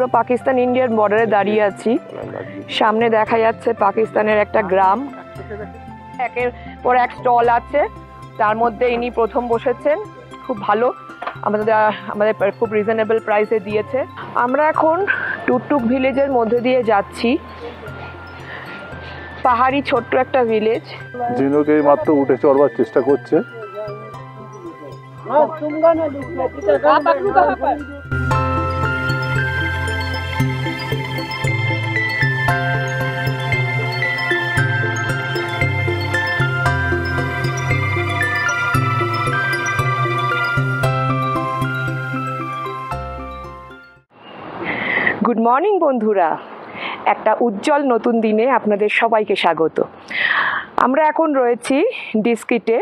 পুরো পাকিস্তান ইন্ডিয়ার বর্ডারে দাঁড়িয়ে আছি। সামনে দেখা যাচ্ছে পাকিস্তানের একটা গ্রাম, একের পর এক স্টল আছে, তার মধ্যে ইনি প্রথম বসেছেন। খুব ভালো, আমাদের খুব রিজনেবল প্রাইসে দিয়েছে। আমরা এখন টুকটুক ভিলেজের মধ্যে দিয়ে যাচ্ছি। পাহাড়ি ছোট্ট একটা ভিলেজ। জিনুকে মাত্র উঠে চড়বার চেষ্টা করছে। গুড মর্নিং বন্ধুরা, একটা উজ্জ্বল নতুন দিনে আপনাদের সবাইকে স্বাগত। আমরা এখন রয়েছি ডিস্কিটে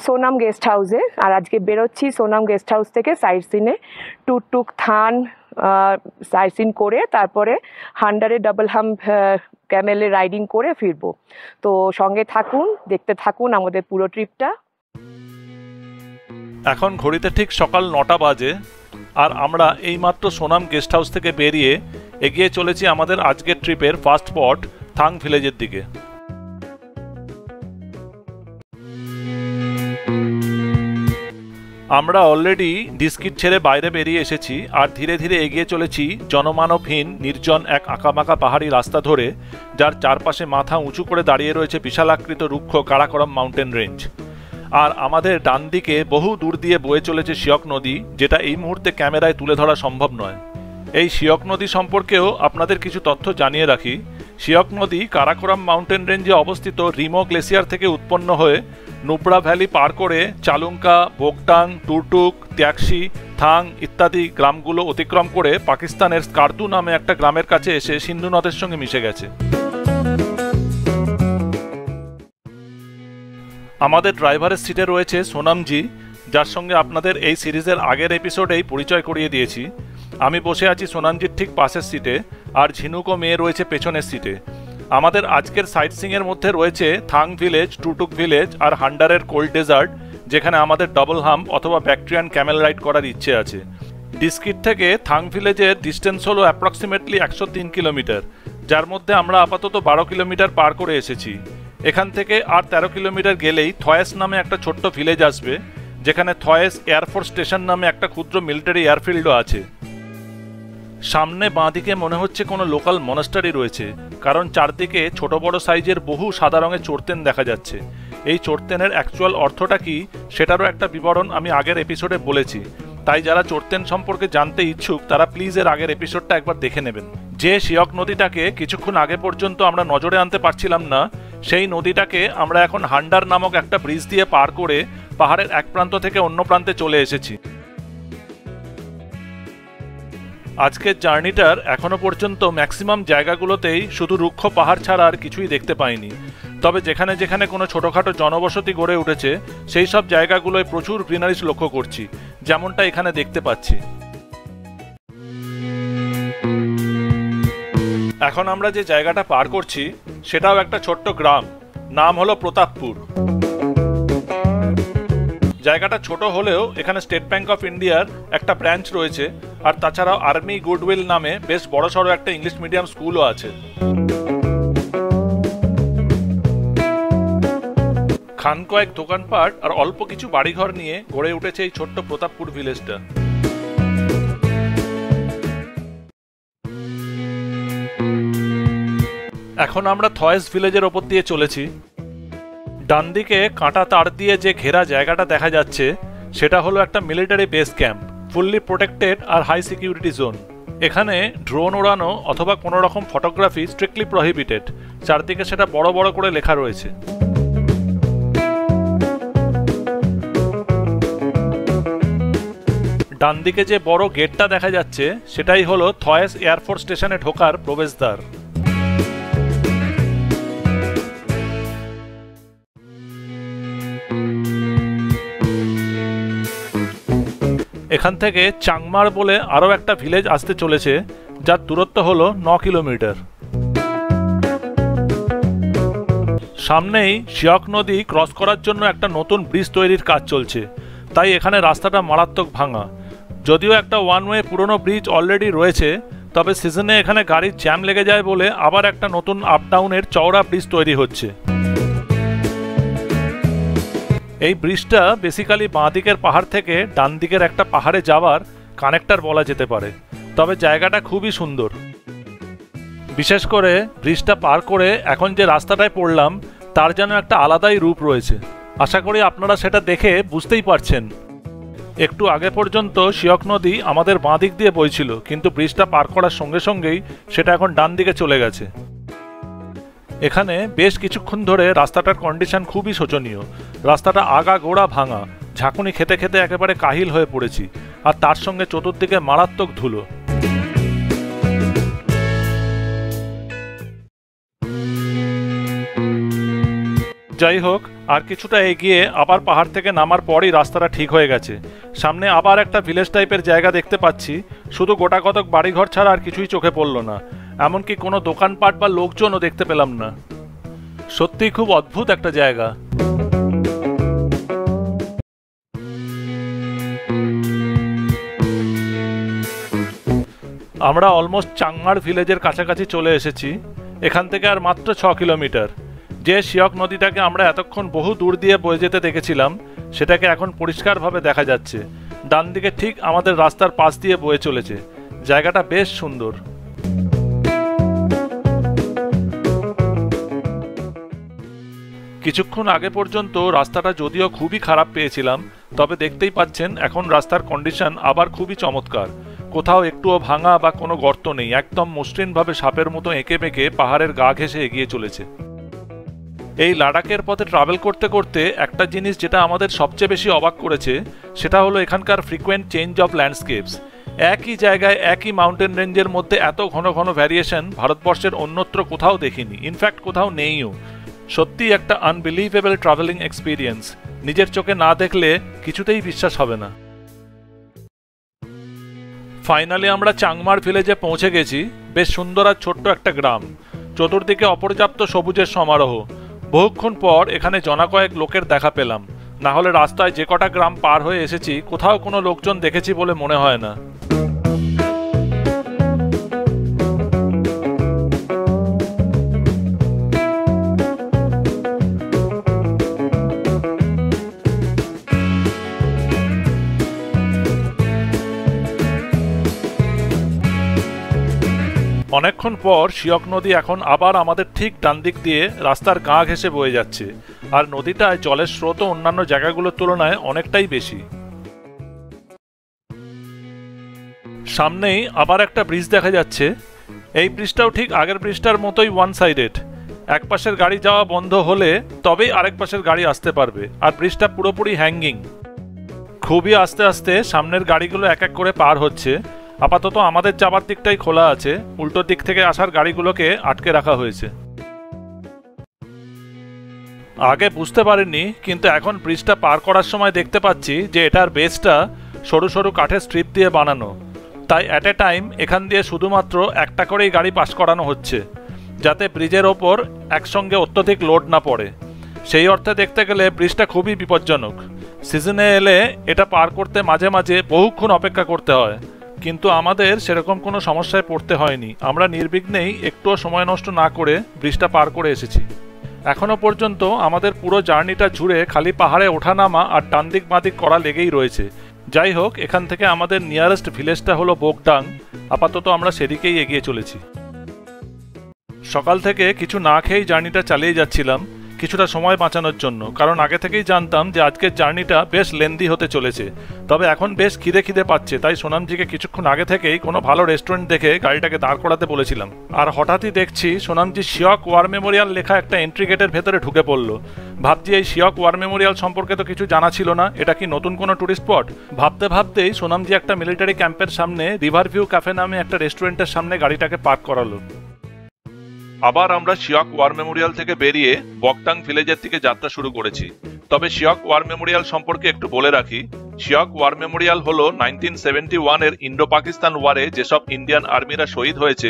সোনাম গেস্ট হাউসে, আর আজকে বেরোচ্ছি সোনাম গেস্ট হাউস থেকে সাইট সিনে। টুকটুক থান সাইট সিন করে তারপরে হান্ডারে ডাবল হাম্প ক্যামেলে রাইডিং করে ফিরবো। তো সঙ্গে থাকুন, দেখতে থাকুন আমাদের পুরো ট্রিপটা। এখন ঘড়িতে ঠিক সকাল 9টা বাজে, আর আমরা এইমাত্র সোনাম গেস্ট হাউস থেকে বেরিয়ে এগিয়ে চলেছি আমাদের আজকের ট্রিপের ফার্স্ট স্পট থাং ভিলেজের দিকে। আমরা অলরেডি ডিস্কিট ছেড়ে বাইরে বেরিয়ে এসেছি, আর ধীরে ধীরে এগিয়ে চলেছি জনমানবহীন নির্জন এক আঁকাবাঁকা পাহাড়ি রাস্তা ধরে, যার চারপাশে মাথা উঁচু করে দাঁড়িয়ে রয়েছে বিশালাকৃত রুক্ষ কারাকোরাম মাউন্টেন রেঞ্জ। আর আমাদের ডান দিকে বহু দূর দিয়ে বয়ে চলেছে শিয়ক নদী, যেটা এই মুহূর্তে ক্যামেরায় তুলে ধরা সম্ভব নয়। এই শিয়ক নদী সম্পর্কেও আপনাদের কিছু তথ্য জানিয়ে রাখি। শিয়ক নদী কারাকোরাম মাউন্টেন রেঞ্জে অবস্থিত রিমো গ্লেসিয়ার থেকে উৎপন্ন হয়ে নুব্রা ভ্যালি পার করে চালুঙ্কা, বোকটাং, টুরটুক, ত্যাক্সি, থাং ইত্যাদি গ্রামগুলো অতিক্রম করে পাকিস্তানের স্কারদু নামে একটা গ্রামের কাছে এসে সিন্ধু নদের সঙ্গে মিশে গেছে। আমাদের ড্রাইভারের সিটে রয়েছে সোনামজি, যার সঙ্গে আপনাদের এই সিরিজের আগের এপিসোডেই পরিচয় করিয়ে দিয়েছি। আমি বসে আছি সোনামজির ঠিক পাশের সিটে, আর ঝিনুক ও মেয়ে রয়েছে পেছনের সিটে। আমাদের আজকের সাইট সিংয়ের মধ্যে রয়েছে থাং ভিলেজ, টুটুক ভিলেজ আর হান্ডারের কোল্ড ডেজার্ট, যেখানে আমাদের ডাবল হাম্প অথবা ব্যাকট্রিয়ান ক্যামেল রাইড করার ইচ্ছে আছে। ডিস্কিট থেকে থাং ভিলেজের ডিস্টেন্স হলো অ্যাপ্রক্সিমেটলি 103 কিলোমিটার, যার মধ্যে আমরা আপাতত 12 কিলোমিটার পার করে এসেছি। এখান থেকে আর 13 কিলোমিটার গেলেই থয়েস নামে একটা ছোট্ট ভিলেজ আসবে, যেখানে থয়েস এয়ারফোর্স স্টেশন নামে একটা ক্ষুদ্র মিলিটারি এয়ারফিল্ডও আছে। সামনে বাঁদিকে মনে হচ্ছে কোনো লোকাল মনাস্টারি রয়েছে, কারণ চারদিকে ছোট বড় সাইজের বহু সাদা রঙের চোরতেন দেখা যাচ্ছে। এই চোরতেনের অ্যাকচুয়াল অর্থটা কি সেটারও একটা বিবরণ আমি আগের এপিসোডে বলেছি, তাই যারা চোরতেন সম্পর্কে জানতে ইচ্ছুক তারা প্লিজ এর আগের এপিসোডটা একবার দেখে নেবেন। যে শিয়ক নদীটাকে কিছুক্ষণ আগে পর্যন্ত আমরা নজরে আনতে পারছিলাম না, সেই নদীটাকে আমরা এখন হান্ডার নামক একটা ব্রিজ দিয়ে পার করে পাহাড়ের এক প্রান্ত থেকে অন্য প্রান্তে চলে এসেছি। আজকের জার্নিটার এখনো পর্যন্ত ম্যাক্সিমাম জায়গাগুলোতেই শুধু রুক্ষ পাহাড় ছাড়া আর কিছুই দেখতে পাইনি। তবে যেখানে যেখানে কোনো ছোটোখাটো জনবসতি গড়ে উঠেছে সেই সব জায়গাগুলোয় প্রচুর গ্রিনারিস লক্ষ্য করছি, যেমনটা এখানে দেখতে পাচ্ছি। এখন আমরা যে জায়গাটা পার করছি সেটাও একটা ছোট্ট গ্রাম, নাম হলো প্রতাপপুর। জায়গাটা ছোট হলেও এখানে স্টেট ব্যাংক অফ ইন্ডিয়ার একটা ব্রাঞ্চ রয়েছে, আর তাছাড়াও আর্মি গুডউইল নামে বেশ বড়সড় একটা ইংলিশ মিডিয়াম স্কুলও আছে। খান কয়েক দোকানপাট আর অল্প কিছু বাড়িঘর নিয়ে গড়ে উঠেছে এই ছোট্ট প্রতাপপুর ভিলেজটা। এখন আমরা থয়েস ভিলেজের ওপর দিয়ে চলেছি। ডান দিকে কাঁটা তার দিয়ে যে ঘেরা জায়গাটা দেখা যাচ্ছে সেটা হলো একটা military base camp, fully protected আর হাই সিকিউরিটি জোন। এখানে ড্রোন ওড়ানো অথবা কোনো রকম ফটোগ্রাফি স্ট্রিক্টলি প্রহিবিটেড। চারদিকে সেটা বড় বড় করে লেখা রয়েছে। ডান দিকে যে বড় গেটটা দেখা যাচ্ছে সেটাই হলো থয়েস এয়ারফোর্স স্টেশনে ঢোকার প্রবেশদ্বার। এখান থেকে চাংমার বলে আরও একটা ভিলেজ আসতে চলেছে, যার দূরত্ব হলো 9 কিলোমিটার। সামনেই শিয়ক নদী ক্রস করার জন্য একটা নতুন ব্রিজ তৈরির কাজ চলছে, তাই এখানে রাস্তাটা মারাত্মক ভাঙা। যদিও একটা ওয়ান ওয়ে পুরনো ব্রিজ অলরেডি রয়েছে, তবে সিজনে এখানে গাড়ির জ্যাম লেগে যায় বলে আবার একটা নতুন আপ ডাউনের চওড়া ব্রিজ তৈরি হচ্ছে। এই ব্রিজটা বেসিক্যালি বাঁ দিকের পাহাড় থেকে ডান দিকের একটা পাহাড়ে যাওয়ার কানেক্টর বলা যেতে পারে। তবে জায়গাটা খুবই সুন্দর। বিশেষ করে ব্রিজটা পার করে এখন যে রাস্তাটায় পড়লাম তার যেন একটা আলাদাই রূপ রয়েছে। আশা করি আপনারা সেটা দেখে বুঝতেই পারছেন। একটু আগে পর্যন্ত শিয়ক নদী আমাদের বাঁ দিক দিয়ে বইছিল, কিন্তু ব্রিজটা পার করার সঙ্গে সঙ্গেই সেটা এখন ডান দিকে চলে গেছে। এখানে বেশ কিছুক্ষণ ধরে রাস্তাটার কন্ডিশন খুবই শোচনীয়। রাস্তাটা আগা গোড়া ভাঙা, ঝাঁকুনি খেতে খেতে একেবারে কাহিল হয়ে পড়েছি, আর তার সঙ্গে চতুর্দিকে মারাত্মক ধুলো। যাই হোক, আর কিছুটা এগিয়ে আবার পাহাড় থেকে নামার পরই রাস্তাটা ঠিক হয়ে গেছে। সামনে আবার একটা ভিলেজ টাইপের জায়গা দেখতে পাচ্ছি। শুধু গোটা কতক বাড়িঘর ছাড়া আর কিছুই চোখে পড়ল না। এমনকি কোনো দোকানপাট বা লোকজনও দেখতে পেলাম না। সত্যিই খুব অদ্ভুত একটা জায়গা। আমরা অলমোস্ট চাংমার ভিলেজের কাছাকাছি চলে এসেছি। এখান থেকে আর মাত্র 6 কিলোমিটার। যে শিয়ক নদীটাকে আমরা এতক্ষণ বহু দূর দিয়ে বয়ে যেতে দেখেছিলাম সেটাকে এখন পরিষ্কারভাবে দেখা যাচ্ছে। ডান দিকে ঠিক আমাদের রাস্তার পাশ দিয়ে বয়ে চলেছে। জায়গাটা বেশ সুন্দর। কিছুক্ষণ আগে পর্যন্ত রাস্তাটা যদিও খুবই খারাপ পেয়েছিলাম, তবে দেখতেই পাচ্ছেন এখন রাস্তার কন্ডিশন আবার খুবই চমৎকার। কোথাও একটুও ভাঙা বা কোনো গর্ত নেই, একদম মসৃণভাবে সাপের মতো এঁকে বেঁকে পাহাড়ের গা ঘেঁষে এগিয়ে চলেছে। এই লাদাখের পথে ট্রাভেল করতে করতে একটা জিনিস যেটা আমাদের সবচেয়ে বেশি অবাক করেছে সেটা হলো এখানকার ফ্রিকোয়েন্ট চেঞ্জ অফ ল্যান্ডস্কেপস। একই জায়গায় একই মাউন্টেন রেঞ্জের মধ্যে এত ঘন ঘন ভ্যারিয়েশন ভারতবর্ষের অন্যত্র কোথাও দেখিনি, ইনফ্যাক্ট কোথাও নেইও। সত্যিই একটা আনবিলিভেবল ট্রাভেলিং এক্সপিরিয়েন্স। নিজের চোখে না দেখলে কিছুতেই বিশ্বাস হবে না। ফাইনালি আমরা চাংমার ভিলেজে পৌঁছে গেছি। বেশ সুন্দর আর ছোট্ট একটা গ্রাম, চতুর্দিকে অপর্যাপ্ত সবুজের সমারোহ। বহুক্ষণ পর এখানে জনাকয়েক লোকের দেখা পেলাম, না হলে রাস্তায় যে কটা গ্রাম পার হয়ে এসেছি কোথাও কোনো লোকজন দেখেছি বলে মনে হয় না। অনেকক্ষণ পর শিয়ক নদী এখন আবার আমাদের ঠিক ডান দিক দিয়ে রাস্তার গা ঘেঁষে বয়ে যাচ্ছে, আর নদীটায় জলের স্রোতও অন্যান্য জায়গাগুলোর তুলনায় অনেকটাই বেশি। সামনেই আবার একটা ব্রিজ দেখা যাচ্ছে। এই ব্রিজটাও ঠিক আগের ব্রিজটার মতোই ওয়ান সাইডেড। এক পাশের গাড়ি যাওয়া বন্ধ হলে তবেই আরেক পাশের গাড়ি আসতে পারবে, আর ব্রিজটা পুরোপুরি হ্যাঙ্গিং। খুবই আস্তে আস্তে সামনের গাড়িগুলো এক এক করে পার হচ্ছে। আপাতত আমাদের যাবার দিকটাই খোলা আছে, উল্টো দিক থেকে আসার গাড়িগুলোকে আটকে রাখা হয়েছে। আগে বুঝতে পারিনি, কিন্তু এখন ব্রিজটা পার করার সময় দেখতে পাচ্ছি যে এটার বেসটা সরু সরু কাঠের স্ট্রিপ দিয়ে বানানো। তাই অ্যাট এ টাইম এখান দিয়ে শুধুমাত্র একটা করেই গাড়ি পাস করানো হচ্ছে, যাতে ব্রিজের ওপর একসঙ্গে অত্যধিক লোড না পড়ে। সেই অর্থে দেখতে গেলে ব্রিজটা খুবই বিপজ্জনক। সিজনে এলে এটা পার করতে মাঝে মাঝে বহুক্ষণ অপেক্ষা করতে হয়, কিন্তু আমাদের সেরকম কোনো সমস্যায় পড়তে হয়নি। আমরা নির্বিঘ্নেই একটুও সময় নষ্ট না করে ব্রিজটা পার করে এসেছি। এখনো পর্যন্ত আমাদের পুরো জার্নিটা জুড়ে খালি পাহাড়ে ওঠানামা আর ডান দিক বাঁ দিক করা লেগেই রয়েছে। যাই হোক, এখান থেকে আমাদের নিয়ারেস্ট ভিলেজটা হলো বোকডাং। আপাতত আমরা সেদিকেই এগিয়ে চলেছি। সকাল থেকে কিছু না খেয়েই জার্নিটা চালিয়ে যাচ্ছিলাম, কিছুটা সময় বাঁচানোর জন্য, কারণ আগে থেকেই জানতাম যে আজকের জার্নিটা বেশ লেন্দি হতে চলেছে। তবে এখন বেশ খিদে পাচ্ছে, তাই সোনামজিকে কিছুক্ষণ আগে থেকেই কোনো ভালো রেস্টুরেন্ট দেখে গাড়িটাকে দাঁড় করাতে বলেছিলাম। আর হঠাৎই দেখছি সোনামজি শিয়ক ওয়ার মেমোরিয়াল লেখা একটা এন্ট্রি গেটের ভেতরে ঢুকে পড়লো। ভাবছি এই শিয়ক ওয়ার মেমোরিয়াল সম্পর্কে তো কিছু জানা ছিল না, এটা কি নতুন কোনো টুরিস্ট স্পট? ভাবতেই সোনামজি একটা মিলিটারি ক্যাম্পের সামনে রিভার ভিউ ক্যাফে নামে একটা রেস্টুরেন্টের সামনে গাড়িটাকে পার্ক করালো। আবার আমরা শিয়ক ওয়ার মেমোরিয়াল থেকে বেরিয়ে বকটাং ভিলেজের দিকে যাত্রা শুরু করেছি। তবে শিয়ক ওয়ার মেমোরিয়াল সম্পর্কে একটু বলে রাখি। শিয়ক ওয়ার মেমোরিয়াল হলো 1971 এর ইন্ডো পাকিস্তান ওয়ারে যেসব ইন্ডিয়ান আর্মিরা শহীদ হয়েছে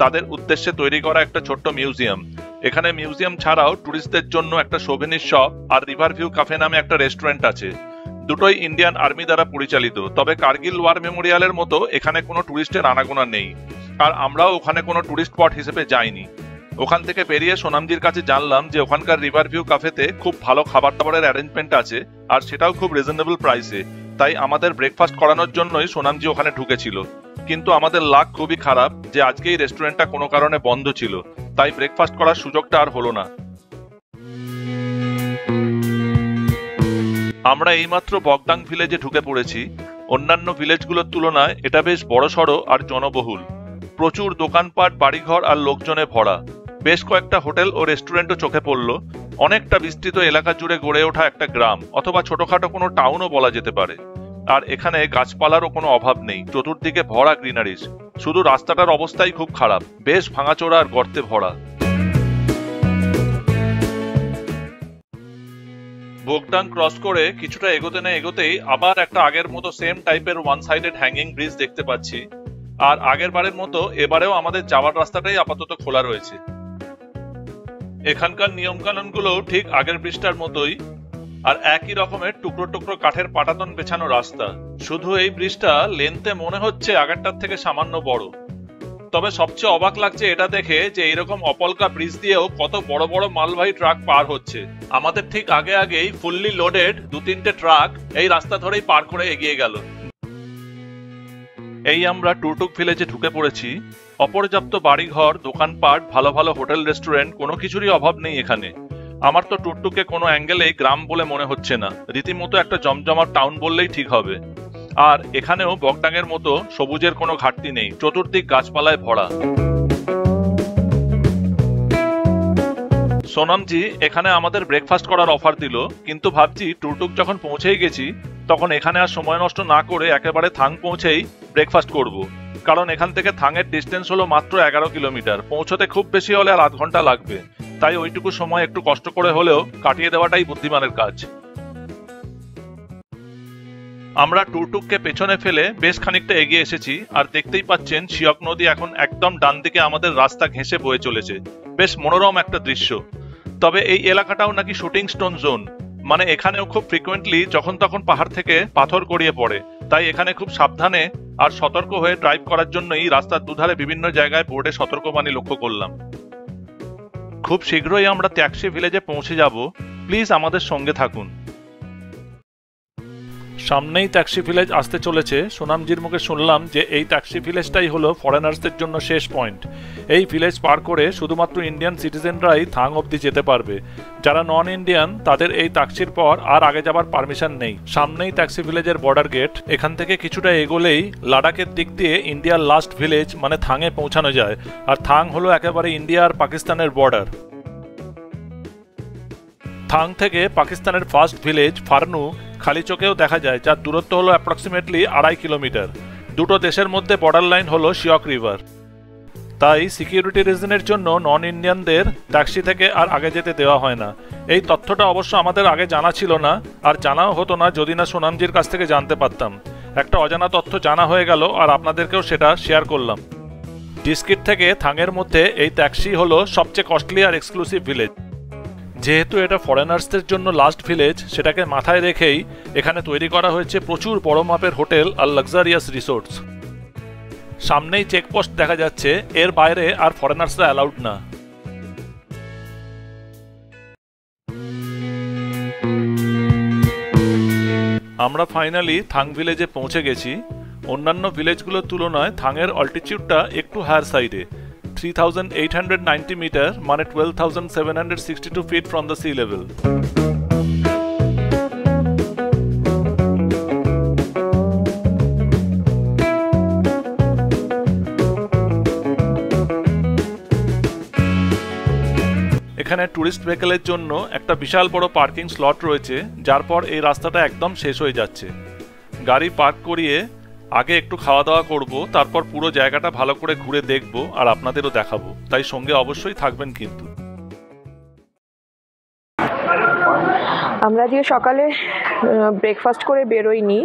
তাদের উদ্দেশ্যে তৈরি করা একটা ছোট্ট মিউজিয়াম। এখানে মিউজিয়াম ছাড়াও টুরিস্টদের জন্য একটা সোভেনির শপ আর রিভার ভিউ ক্যাফে নামে একটা রেস্টুরেন্ট আছে। দুটোই ইন্ডিয়ান আর্মি দ্বারা পরিচালিত, তবে কার্গিল ওয়ার মেমোরিয়ালের মতো এখানে কোনো টুরিস্টের আনাগোনা নেই, আর আমরাও ওখানে কোনো টুরিস্ট স্পট হিসেবে যাইনি। ওখান থেকে বেরিয়ে সোনামজির কাছে জানলাম যে ওখানকার রিভার ভিউ ক্যাফেতে খুব ভালো খাবার দাবারের অ্যারেঞ্জমেন্ট আছে, আর সেটাও খুব রিজনেবল প্রাইসে। তাই আমাদের ব্রেকফাস্ট করানোর জন্যই সোনামজি ওখানে ঢুকেছিল। কিন্তু আমাদের লাক খুবই খারাপ যে আজকে এই রেস্টুরেন্টটা কোনো কারণে বন্ধ ছিল, তাই ব্রেকফাস্ট করার সুযোগটা আর হলো না। আমরা এইমাত্র বগদাং ভিলেজে ঢুকে পড়েছি। অন্যান্য ভিলেজগুলোর তুলনায় এটা বেশ বড়সড় আর জনবহুল। প্রচুর দোকানপাট, বাড়িঘর আর লোকজনে ভরা। বেশ কয়েকটা হোটেল ও রেস্টুরেন্টও চোখে পড়ল। অনেকটা বিস্তৃত এলাকা জুড়ে গড়ে ওঠা একটা গ্রাম অথবা ছোটখাটো কোনো টাউনও বলা যেতে পারে। আর এখানে গাছপালারও কোনো অভাব নেই, চতুর্দিকে ভরা গ্রিনারিজ। শুধু রাস্তাটার অবস্থাই খুব খারাপ, বেশ ভাঙাচোরা আর গর্তে ভরা। বোগদাং ক্রস করে কিছুটা এগোতে না এগোতেই আবার একটা আগের মতো সেম টাইপের ওয়ান সাইডেড হ্যাঙ্গিং ব্রিজ দেখতে পাচ্ছি। আর আগের বারের মতো এবারেও আমাদের যাওয়ার রাস্তাটাই আপাতত খোলা রয়েছে। এখানকার নিয়ম কানুন গুলো ঠিক আগের ব্রিজটার মতোই, আর একই রকমের টুকরো টুকরো কাঠের পাটাতন বেছানো রাস্তা। শুধু এই ব্রিজটা লেন্থে মনে হচ্ছে আগেরটার থেকে সামান্য বড়। তবে সবচেয়ে অবাক লাগছে এটা দেখে যে এইরকম অপলকা ব্রিজ দিয়েও কত বড় বড় মালবাহী ট্রাক পার হচ্ছে। আমাদের ঠিক আগে আগেই ফুললি লোডেড 2-3টে ট্রাক এই রাস্তা ধরেই পার করে এগিয়ে গেল। এই আমরা টুরটুক ভিলেজে ঢুকে পড়েছি। অপর্যাপ্ত বাড়িঘর, দোকানপাট, ভালো ভালো হোটেল, রেস্টুরেন্ট, কোনো কিছুরই অভাব নেই এখানে। আমার তো টুকটুকে কোনো অ্যাঙ্গেলেই গ্রাম বলে মনে হচ্ছে না, রীতিমতো একটা জমজমাট টাউন বললেই ঠিক হবে। আর এখানেও বগদাংয়ের মতো সবুজের কোনো ঘাটতি নেই, চতুর্দিক গাছপালায় ভরা। সোনামজি এখানে আমাদের ব্রেকফাস্ট করার অফার দিল, কিন্তু ভাবছি টুরটুক যখন পৌঁছেই গেছি তখন এখানে আর সময় নষ্ট না করে একেবারে থাং পৌঁছেই ব্রেকফাস্ট করব। কারণ এখান থেকে থাংয়ের ডিস্টেন্স হলো মাত্র 11 কিলোমিটার, পৌঁছতে খুব বেশি হলে আর 8 ঘন্টা লাগবে। তাই ওইটুকু সময় একটু কষ্ট করে হলেও কাটিয়ে দেওয়াটাই বুদ্ধিমানের কাজ। আমরা টুরটুককে পেছনে ফেলে বেশ খানিকটা এগিয়ে এসেছি, আর দেখতেই পাচ্ছেন শিয়ক নদী এখন একদম ডান দিকে আমাদের রাস্তা ঘেঁষে বয়ে চলেছে। বেশ মনোরম একটা দৃশ্য। তবে এই এলাকাটাও নাকি শুটিং স্টোন জোন, মানে এখানেও খুব ফ্রিকোয়েন্টলি যখন তখন পাহাড় থেকে পাথর গড়িয়ে পড়ে। তাই এখানে খুব সাবধানে আর সতর্ক হয়ে ড্রাইভ করার জন্যই রাস্তার দুধারে বিভিন্ন জায়গায় বোর্ডে সতর্কবাণী লক্ষ্য করলাম। খুব শীঘ্রই আমরা ট্যাক্সি ভিলেজে পৌঁছে যাব, প্লিজ আমাদের সঙ্গে থাকুন। সামনেই ট্যাক্সি ভিলেজ আসতে চলেছে। সোনামজির মুখে শুনলাম যে এই ট্যাক্সি ভিলেজটাই হলো ফরেনার্সদের জন্য শেষ পয়েন্ট। এই ভিলেজ পার করে শুধুমাত্র ইন্ডিয়ান সিটিজেনরাই থাং অবধি যেতে পারবে। যারা নন ইন্ডিয়ান তাদের এই ট্যাক্সির পর আর আগে যাবার পারমিশন নেই। সামনেই ট্যাক্সি ভিলেজের বর্ডার গেট। এখান থেকে কিছুটা এগোলেই লাদাখের দিক দিয়ে ইন্ডিয়ার লাস্ট ভিলেজ মানে থাংয়ে পৌঁছানো যায়। আর থাং হলো একেবারে ইন্ডিয়া আর পাকিস্তানের বর্ডার। থাং থেকে পাকিস্তানের ফার্স্ট ভিলেজ ফারনু খালি চোখেও দেখা যায়, যার দূরত্ব হলো অ্যাপ্রক্সিমেটলি 2.5 কিলোমিটার। দুটো দেশের মধ্যে বর্ডার লাইন হলো শিয়ক রিভার। তাই সিকিউরিটি রিজনের জন্য নন ইন্ডিয়ানদের ট্যাক্সি থেকে আর আগে যেতে দেওয়া হয় না। এই তথ্যটা অবশ্য আমাদের আগে জানা ছিল না, আর জানাও হতো না যদি না সোনামজির কাছ থেকে জানতে পারতাম। একটা অজানা তথ্য জানা হয়ে গেল, আর আপনাদেরকেও সেটা শেয়ার করলাম। ডিস্কিট থেকে থাংয়ের মধ্যে এই ট্যাক্সি হলো সবচেয়ে কস্টলি আর এক্সক্লুসিভ ভিলেজ। যেহেতু এটা ফরেনার্সদের জন্য লাস্ট ভিলেজ, সেটাকে মাথায় রেখেই এখানে তৈরি করা হয়েছে প্রচুর বড় মাপের হোটেল আর লাক্সারিয়াস রিসোর্টস। সামনেই চেকপোস্ট দেখা যাচ্ছে, এর বাইরে আর ফরেনার্সরা অ্যালাউড না। আমরা ফাইনালি থাং ভিলেজে পৌঁছে গেছি। অন্যান্য ভিলেজগুলোর তুলনায় থাংয়ের অল্টিটিউডটা একটু হায়ার সাইডে, 3890 মিটার, মানে 12,762 feet from the sea level. এখানে টুরিস্ট ভেহিকলের জন্য একটা বিশাল বড় পার্কিং স্লট রয়েছে, যার পর এই রাস্তাটা একদম শেষ হয়ে যাচ্ছে। গাড়ি পার্ক করিয়ে আগে একটু খাওয়া দাওয়া করব, তারপর পুরো জায়গাটা ভালো করে ঘুরে দেখব আর আপনাদেরও দেখাবো। তাই সঙ্গে অবশ্যই থাকবেন কিন্তু। আমরা দিয়ে সকালে ব্রেকফাস্ট করে বেরোইনি,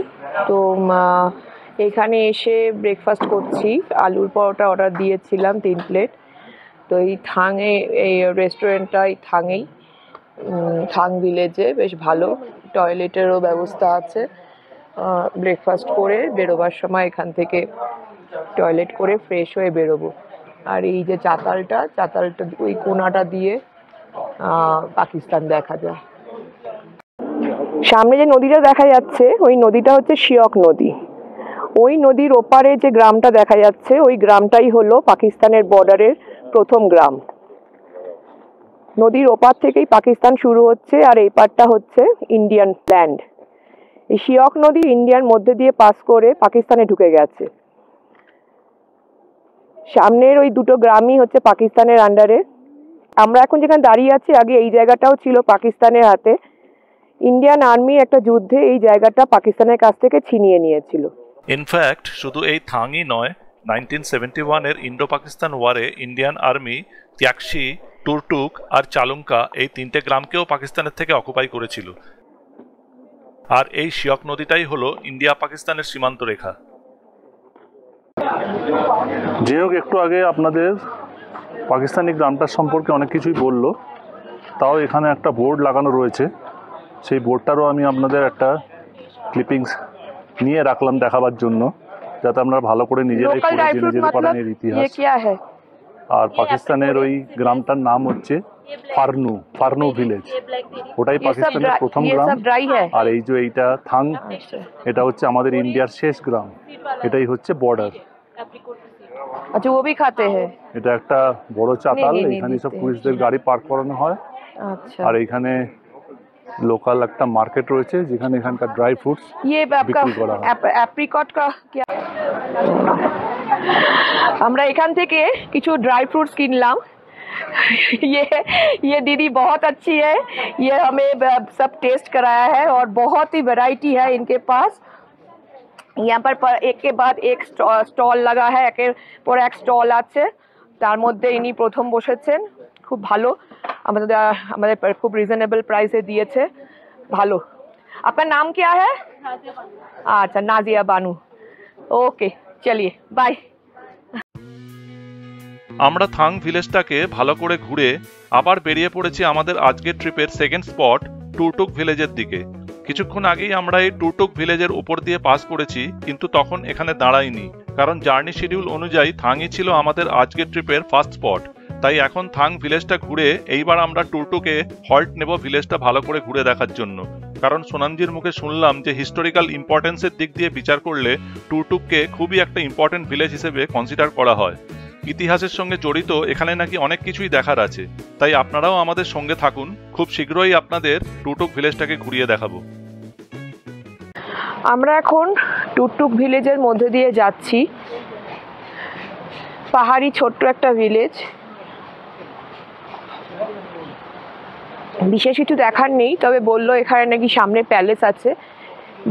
তো এখানে এসে ব্রেকফাস্ট করছি। আলুর পরোটা অর্ডার দিয়েছিলাম 3 প্লেট। তো এই থাংয়ে এই রেস্টুরেন্টটা এই থাংয়েই, থাং ভিলেজে বেশ ভালো, টয়লেটেরও ব্যবস্থা আছে। ব্রেকফাস্ট করে বেরোবার সময় এখান থেকে টয়লেট করে ফ্রেশ হয়ে বেরোবো। আর এই যে চাতালটা ওই কোনাটা দিয়ে পাকিস্তান দেখা যায়। সামনে যে নদীটা দেখা যাচ্ছে ওই নদীটা হচ্ছে শিয়ক নদী। ওই নদীর ওপারে যে গ্রামটা দেখা যাচ্ছে ওই গ্রামটাই হলো পাকিস্তানের বর্ডারের প্রথম গ্রাম। নদীর ওপার থেকেই পাকিস্তান শুরু হচ্ছে আর এই পারটা হচ্ছে ইন্ডিয়ান ল্যান্ড। এই শিয়ক নদী ইন্ডিয়ার মধ্যে দিয়ে পাস করে পাকিস্তানে ঢুকে গেছে। সামনের ওই দুটো গ্রামই হচ্ছে পাকিস্তানের আন্ডারে। আমরা এখন যেখানে দাঁড়িয়ে আছি আগে এই জায়গাটাও ছিল পাকিস্তানের হাতে। ইন্ডিয়ান আর্মি একটা যুদ্ধে এই জায়গাটা পাকিস্তানের কাছ থেকে ছিনিয়ে নিয়েছিল। ইনফ্যাক্ট শুধু এই থাংই নয়, 1971-এর ইন্ডো পাকিস্তান ওয়ারে ইন্ডিয়ান আর্মি ত্যাকসি, টুরটুক আর চালুঙ্কা এই 3টে গ্রামকেও পাকিস্তানের থেকে অকুপাই করেছিল। আর এই শিয়ক নদীটাই হলো ইন্ডিয়া পাকিস্তানের সীমান্ত রেখা। যে হোক, একটু আগে আপনাদের পাকিস্তানি গ্রামটার সম্পর্কে অনেক কিছুই বললো, তাও এখানে একটা বোর্ড লাগানো রয়েছে। সেই বোর্ডটারও আমি আপনাদের একটা ক্লিপিংস নিয়ে রাখলাম দেখাবার জন্য, যাতে আপনারা ভালো করে নিজেরাই পড়ে জেনে যেতে পারেন এর ইতিহাস। আর পাকিস্তানের ওই গ্রামটার নাম হচ্ছে ফারনু ভিলেজ। ওটাই পাকিস্তানের প্রথম গ্রাম। আর এই যে এইটা থাং, এটা হচ্ছে আমাদের ইন্ডিয়ার শেষ গ্রাম। এটাই হচ্ছে বর্ডার। আচ্ছা, ও ভি খাতে হ্যায়। এটা একটা বড় চাতাল, এখানে সব টুরিস্টদের গাড়ি পার্ক করানো হয়। আচ্ছা। আর এখানে লোকাল একটা মার্কেট রয়েছে যেখানে এখানকার ড্রাই ফ্রুটস বিক্রি করা হয়। অ্যাপ্রিকট কা क्या? আমরা এখান থেকে কিছু ড্রাই फ्रूट्स किनलाम। ये दीदी बहुत अच्छी है, ये हमें सब टेस्ट कराया है और बहुत ही वैरायटी है इनके पास। यहाँ पर एक के बाद एक स्टॉल लगा है, একের পর এক স্টল আছে। তার মধ্যে ইনি প্রথম বসেছেন। খুব ভালো, আমাদের খুব রিজনেবল প্রাইসে দিয়েছে। ভালো। আপনার নাম क्या है? আচ্ছা, নাজিয়া বানু। ওকে, চলিয়ে বাই। আমরা থাং ভিলেজটাকে ভালো করে ঘুরে আবার বেরিয়ে পড়েছি আমাদের আজকের ট্রিপের সেকেন্ড স্পট টুরটুক ভিলেজের দিকে। কিছুক্ষণ আগেই আমরা এই টুরটুক ভিলেজের উপর দিয়ে পাস করেছি, কিন্তু তখন এখানে দাঁড়াইনি, কারণ জার্নি শিডিউল অনুযায়ী থাংই ছিল আমাদের আজকের ট্রিপের ফার্স্ট স্পট। তাই এখন থাং ভিলেজটা ঘুরে এইবার আমরা টুরটুকে হল্ট নেব ভিলেজটা ভালো করে ঘুরে দেখার জন্য। কারণ সোনামজির মুখে শুনলাম যে হিস্টোরিক্যাল ইম্পর্টেন্সের দিক দিয়ে বিচার করলে টুরটুককে খুবই একটা ইম্পর্টেন্ট ভিলেজ হিসেবে কনসিডার করা হয়। ইতিহাসের সঙ্গে জড়িত এখানে নাকি অনেক কিছুই দেখার আছে, তাই আপনারাও আমাদের সঙ্গে থাকুন। খুব শীঘ্রই আপনাদের টুরটুক ভিলেজটাকে ঘুরিয়ে দেখাবো। আমরা এখন টুরটুক ভিলেজের মধ্যে দিয়ে যাচ্ছি। পাহাড়ি ছোট্ট একটা ভিলেজ, বিশেষ কিছু দেখার নেই, তবে বললো এখানে নাকি সামনে প্যালেস আছে।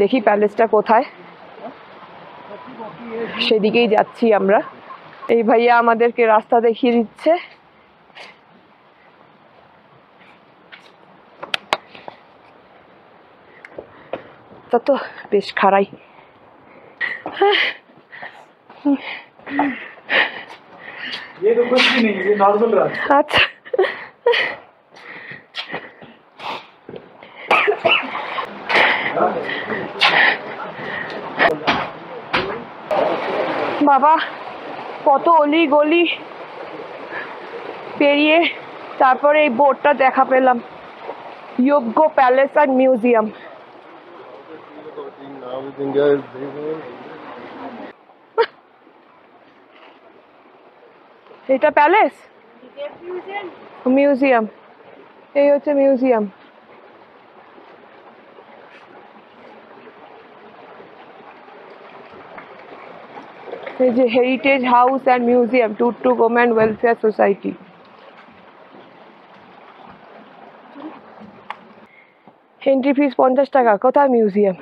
দেখি প্যালেসটা কোথায়, সেদিকেই যাচ্ছি আমরা। এই ভাইয়া আমাদেরকে রাস্তা দেখিয়ে দিচ্ছে। তা তো বেশ খারাই। আচ্ছা, বাবা, কত অলি গলি পেরিয়ে তারপরে এই বোর্ডটা দেখা পেলাম, যোগ্য প্যালেস অ্যান্ড মিউজিয়াম। এটা প্যালেস, মিউজিয়াম। এই হচ্ছে মিউজিয়াম। এই যে heritage house and museum, Turtuk women welfare society. Entry fee 50 টাকা। কোথায় মিউজিয়াম?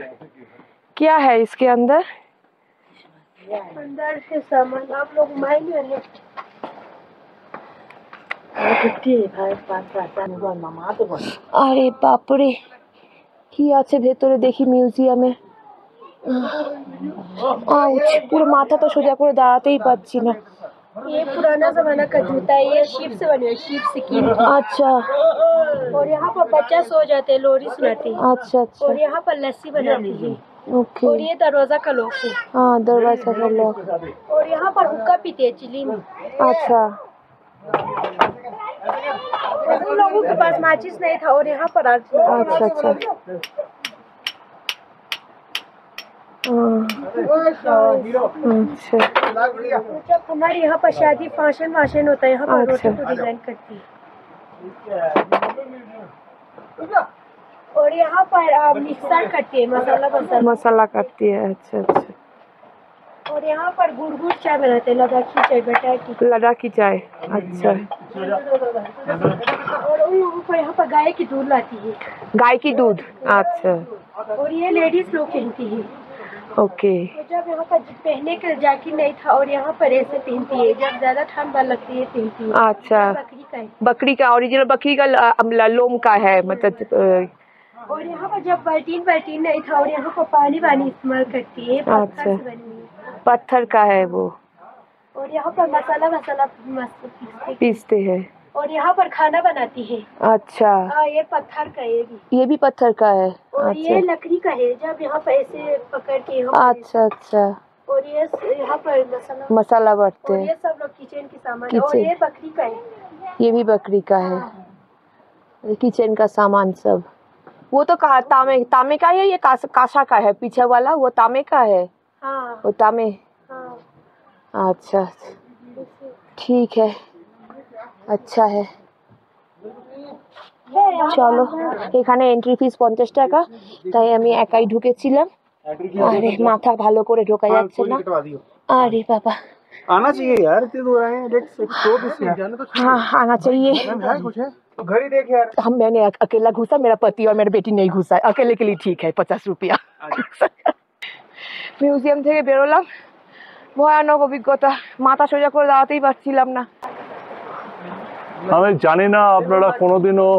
क्या है इसके अंदर? अंदर से सामान आप लोग मायने ले। আরে বাপরে, কি আছে ভেতরে দেখি মিউজিয়ামে। পুরো মাথা তো সোজা করে দাঁড়াতেই পারছি না। ये पुराना जमाना का जूता है, ये शीप से बने हुए, शीप स्किन। अच्छा और यहाँ पर बच्चा सो जाते हैं, लोरी सुनाते हैं। अच्छा अच्छा और यहाँ पर लस्सी बनाती है। ओके। और ये दरवाजा का लॉक है। हाँ दरवाजा का लॉक। और यहाँ पर हुक्का पीते हैं, चिलीम। अच्छा और उन लोगों के पास माचिस नहीं था और यहाँ पर आज अच्छा अच्छा अच्छा जब हमारे यहाँ पर शादी फंक्शन वाशन होता है, यहाँ पर अच्छा। रोटी को डिजाइन करती है। और यहाँ पर मिक्सर करती है, मसाला। मसाला काटती है। अच्छा अच्छा और यहाँ पर गुड़ चाय बनाते हैं, लद्दाखी चाय, बटाई की। लद्दाखी चाय। अच्छा और उन लोगों को यहाँ पर गाय की दूध लाती है। गाय की दूध। अच्छा और ये लेडीज लोग पहनती है। ओके। तो जब यहाँ पर पहनने का जैकेट नहीं था और यहाँ पर ऐसे पहनती है, जब ज्यादा ठंड लगती है पहनती है। अच्छा बकरी का है। बकरी का, ओरिजिनल बकरी का लोम का है मतलब। और यहाँ पर जब बाल्टीन नहीं था और यहाँ पर पानी इस्तेमाल करती है, पत्थर से बनी हुई है। पत्थर का है वो। और यहाँ पर मसाला पीसते हैं। और यहाँ पर खाना बनाती है। अच्छा ये पत्थर का है, ये भी पत्थर का है। और ये अच्छा लकड़ी का है, जब यहाँ पर ऐसे पकड़ के यहाँ पर अच्छा अच्छा और ये यहाँ पर मसाला बढ़ते और हैं। ये सब लोग किचन की सामान है। और किचन। ये बकरी का है। ये भी बकरी का है। किचन का सामान सब। वो तो कहा तामे का है, ये कासा का है पीछे वाला, वो तामे का है। हाँ वो तामे। हाँ। अच्छा ठीक है, अच्छा है। চলো, এখানে এন্ট্রি ফিস 50 টাকা, তাই আমি একাই ঢুকেছিলাম। আরে মাথা ভালো করে ঢোকা যাচ্ছে না। আরে বাবা, आना चाहिए यार, इतनी दूर आए हैं, लेट्स एक्सप्लोर दिस यार। हाँ आना चाहिए। है कुछ है तो घर ही देख यार। मैंने अकेला घुसा, मेरा पति और मेरी बेटी नहीं घुसा। अकेले के लिए ठीक है 50 रुपया। মিউজিয়াম থেকে বেরোলাম, ভয়ানক অভিজ্ঞতা, মাথা সোজা করে দাঁড়াতেই পারছিলাম না। আমি জানি না আপনারা কোনোদিনও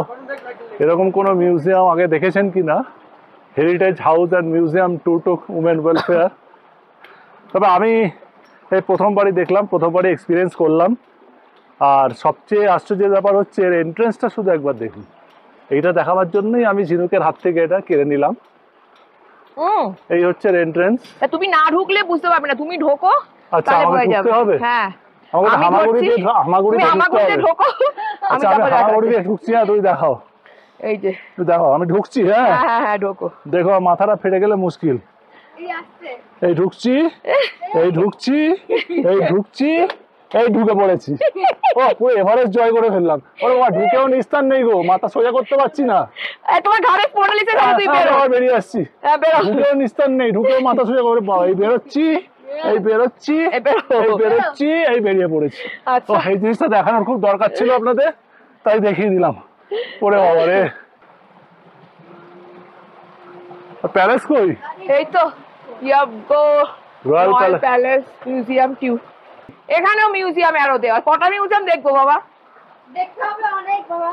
এরকম কোনো মিউজিয়াম আগে দেখেছেন কি না, heritage house and museum tour to women welfare. তবে আমি এই প্রথমবারই দেখলাম, প্রথমবারই এক্সপিরিয়েন্স করলাম। আর সবচেয়ে আশ্চর্যের ব্যাপার হচ্ছে এর এন্ট্রেন্সটা শুধু একবার দেখুন। এইটা দেখাবার জন্যই আমি ঝিনুকের হাত থেকে এটা কেড়ে নিলাম। এই হচ্ছে এর এন্ট্রেন্স। তুমি না ঢুকলে বুঝতে পারবে না, তুমি ঢোকো। আচ্ছা, আমাকে ঢুকতে হবে? হ্যাঁ, আমাকে হামাগুড়ি দিয়ে ঢুকতে হবে। ঢোকো। আচ্ছা, আমি হামাগুড়ি দিয়ে ঢুকছি না, তুই দেখাও। এই যে তুই দেখো, আমি ঢুকছি। হ্যাঁ হ্যাঁ হ্যাঁ ঢোকো। দেখো, মাথাটা ফেটে গেলে মুশকিল। এই ঢুকছি, এই ঢুকছি, এই ঢুকছি, এই ঢুকে পড়েছি। ও পুরো এভারেস্ট জয় করে ফেললাম। ওরে বাবা, ঢুকেও নিস্তার নেই গো, মাথা সোজা করতে পারছি না। তোমার ঘরে পড়ালিছে না, তুই বেরো। আবার বেরিয়ে আসছি। হ্যাঁ বেরো। ঢুকেও নিস্তার নেই, ঢুকেও মাথা সোজা করে বাবা, এই বেরোচ্ছি, এই বেরোচ্ছি, এই বেরোচ্ছি, এই বেরিয়ে পড়েছি। আচ্ছা, তো এই জিনিসটা দেখানোর খুব দরকার ছিল আপনাদের, তাই দেখিয়ে দিলাম। ওরে বাবা রে, প্যালেস কই? এই তো ইয়াবগো রয়্যাল প্যালেস মিউজিয়াম টিউ। এখানেও মিউজিয়াম আরো দেওয়া। কটা মিউজিয়াম দেখবো বাবা? দেখতে হবে অনেক বাবা।